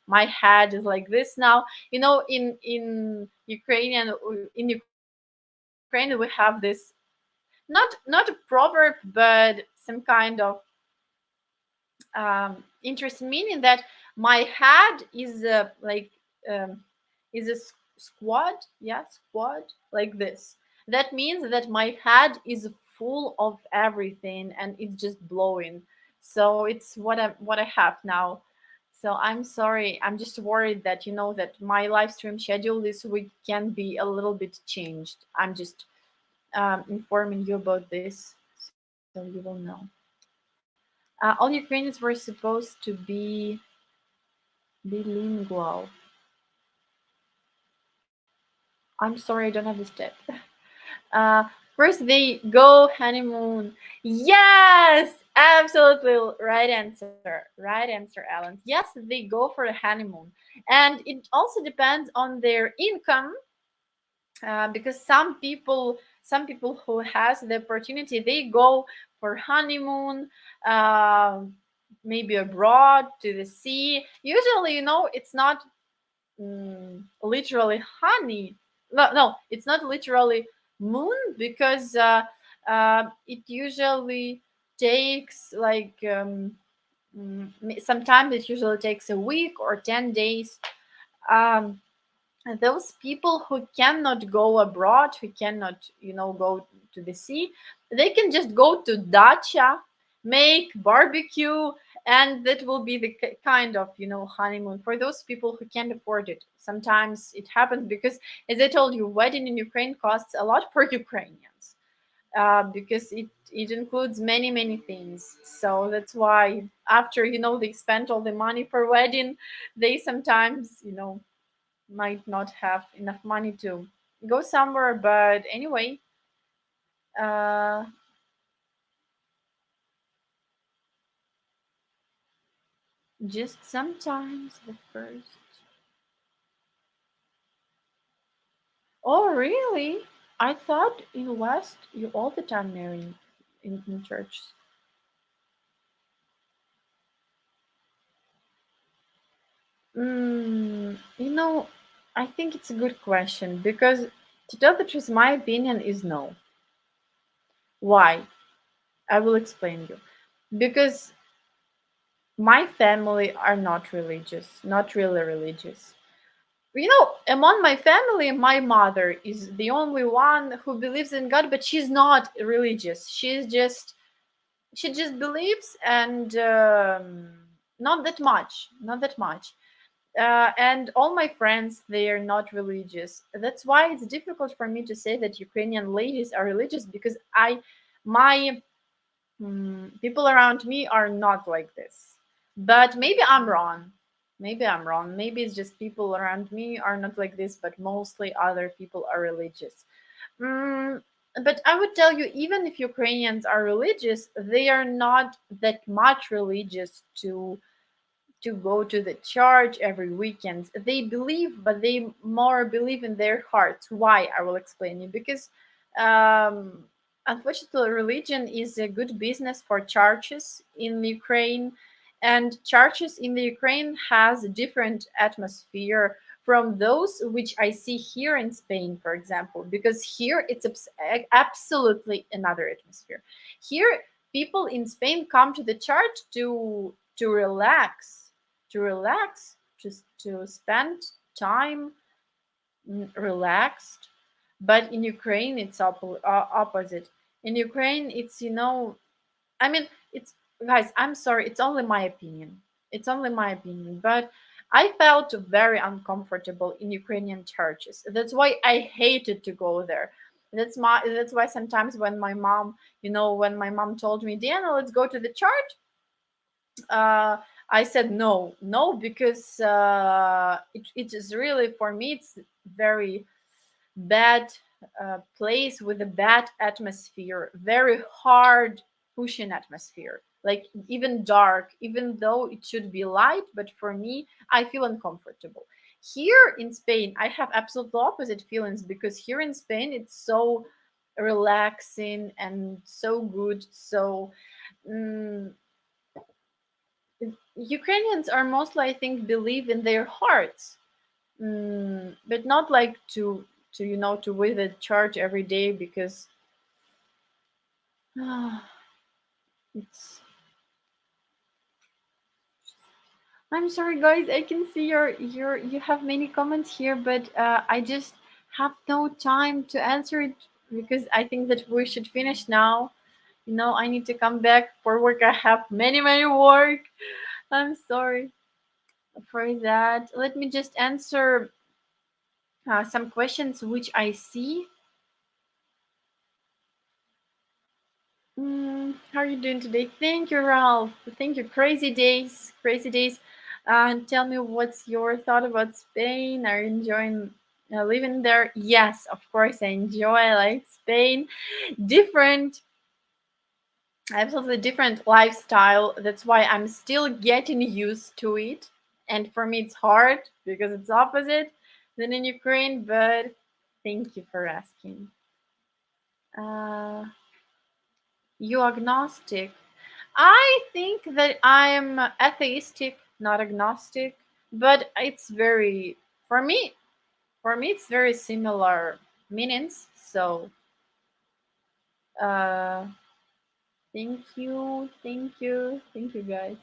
my head is like this now. In Ukrainian we have this, not a proverb, but some kind of interesting meaning, that my head is um, is a squad, yeah, squad, like this. That means that my head is full of everything and it's just blowing. So it's what I have now. So I'm sorry, I'm just worried that that my live stream schedule this week can be a little bit changed. I'm just informing you about this so you will know. All Ukrainians were supposed to be bilingual. I'm sorry, I don't understand. Uh, First they go honeymoon. Yes, absolutely right answer. Right answer, Alan. Yes, they go for a honeymoon, and it also depends on their income, because some people who has the opportunity, they go for honeymoon, uh, maybe abroad to the sea. Usually, it's not literally honey. No, no, it's not literally moon, because it usually takes like sometimes it usually takes a week or 10 days. um, those people who cannot go abroad, who cannot go to the sea, they can just go to dacha, make barbecue, and that will be the kind of honeymoon for those people who can't afford it. Sometimes it happens because, as I told you, wedding in Ukraine costs a lot for Ukrainians, because it includes many things. So that's why after they spent all the money for wedding, they sometimes might not have enough money to go somewhere. But anyway, uh, just sometimes the first. Oh, really? I thought in West you all the time marry in churches. I think it's a good question, because, to tell the truth, my opinion is no. Why? I will explain you. Because my family are not religious, not really religious. Among my family, my mother is the only one who believes in God, but she's not religious. She just believes, and not that much, not that much. And all my friends, they are not religious. That's why it's difficult for me to say that Ukrainian ladies are religious, because my people around me are not like this. But maybe I'm wrong. Maybe I'm wrong. Maybe it's just people around me are not like this, but mostly other people are religious. Mm, but I would tell you, even if Ukrainians are religious, they are not that much religious to go to the church every weekend. They believe, but they more believe in their hearts. Why? I will explain you. Because um, unfortunately, religion is a good business for churches in Ukraine, and churches in the Ukraine has a different atmosphere from those which I see here in Spain, for example. Because here it's absolutely another atmosphere. Here, people in Spain come to the church to relax, to spend time relaxed. But in Ukraine, it's opposite. In Ukraine, it's I mean, it's guys. I'm sorry. It's only my opinion. It's only my opinion. But I felt very uncomfortable in Ukrainian churches. That's why I hated to go there. That's why sometimes when my mom told me, Diana, let's go to the church, I said no, no, because it is really, for me, it's very bad place with a bad atmosphere, very hard pushing atmosphere, like even dark, even though it should be light, but for me, I feel uncomfortable. Here in Spain, I have absolutely opposite feelings, because here in Spain, it's so relaxing and so good. So mm Ukrainians are mostly, I think, believe in their hearts, but not like to visit church every day, because it's. I'm sorry, guys. I can see you have many comments here, but I just have no time to answer it, because I think that we should finish now. I need to come back for work. I have many work. I'm sorry for that. Let me just answer some questions which I see. How are you doing today? Thank you, Ralph. Thank you. Crazy days, crazy days. Tell me, what's your thought about Spain? Are you enjoying living there? Yes, of course, I enjoy. I like Spain. Different, absolutely different lifestyle. That's why I'm still getting used to it. And for me, it's hard because it's opposite than in Ukraine. But thank you for asking. Uh, you agnostic? I think that I'm atheistic, not agnostic, but it's very, for me, it's very similar meanings. So, uh, thank you, guys.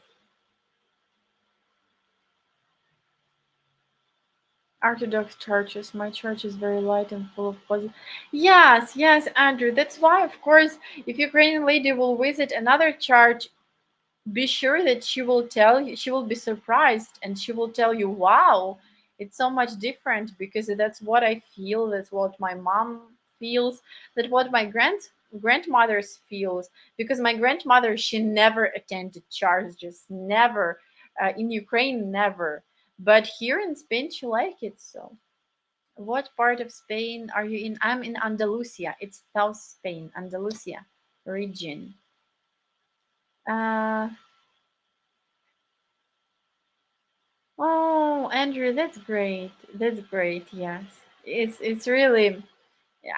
Orthodox churches. My church is very light and full of positive. Yes, yes, Andrew. That's why, of course, if Ukrainian lady will visit another church, be sure that she will be surprised, and she will tell you, wow, it's so much different, because that's what I feel, that's what my mom feels, that what my grandmother's feels, because my grandmother, she never attended church, just never, in Ukraine, never, but here in Spain she like it. So what part of Spain are you in? I'm in Andalusia. It's South Spain, Andalusia region. uh Oh, Andrew, that's great. That's great. Yes, it's really.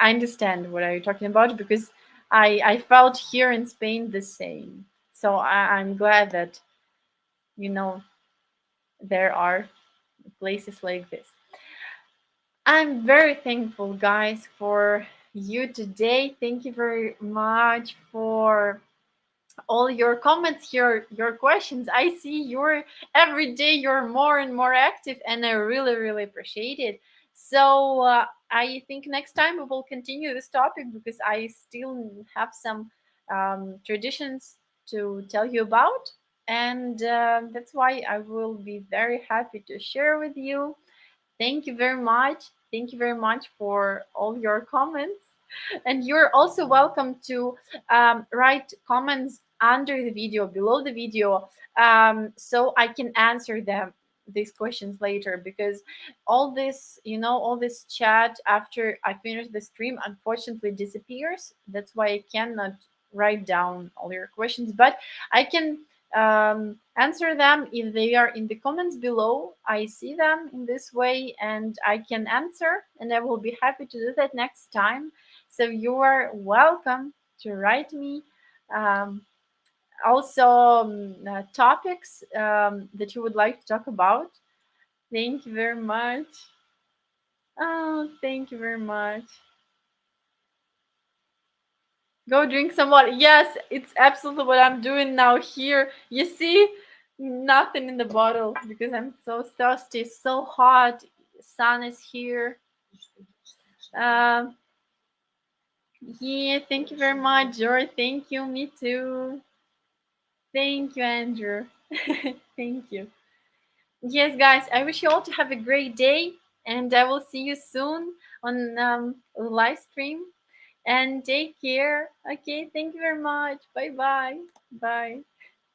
I understand what are you talking about, because I felt here in Spain the same. So I'm glad that you know there are places like this. I'm very thankful, guys, for you today. Thank you very much for all your comments, your questions. I see you're every day you're more and more active, and I really really appreciate it. So I think next time we will continue this topic, because I still have some traditions to tell you about, and that's why I will be very happy to share with you. Thank you very much. Thank you very much for all your comments. And you're also welcome to write comments under the video, below the video, so I can answer them these questions later, because all this, all this chat after I finish the stream unfortunately disappears. That's why I cannot write down all your questions, but I can answer them if they are in the comments below. I see them in this way and I can answer, and I will be happy to do that next time. So you are welcome to write me. Um, Also, topics that you would like to talk about. Thank you very much. Oh, thank you very much. Go drink some water. Yes, it's absolutely what I'm doing now here. You see, nothing in the bottle because I'm so thirsty, so hot. Sun is here. Um, yeah, thank you very much, Joy. Thank you. Me too. Thank you, Andrew. Thank you. Yes, guys, I wish you all to have a great day, and I will see you soon on a live stream. And take care. Okay, thank you very much. Bye bye. Bye.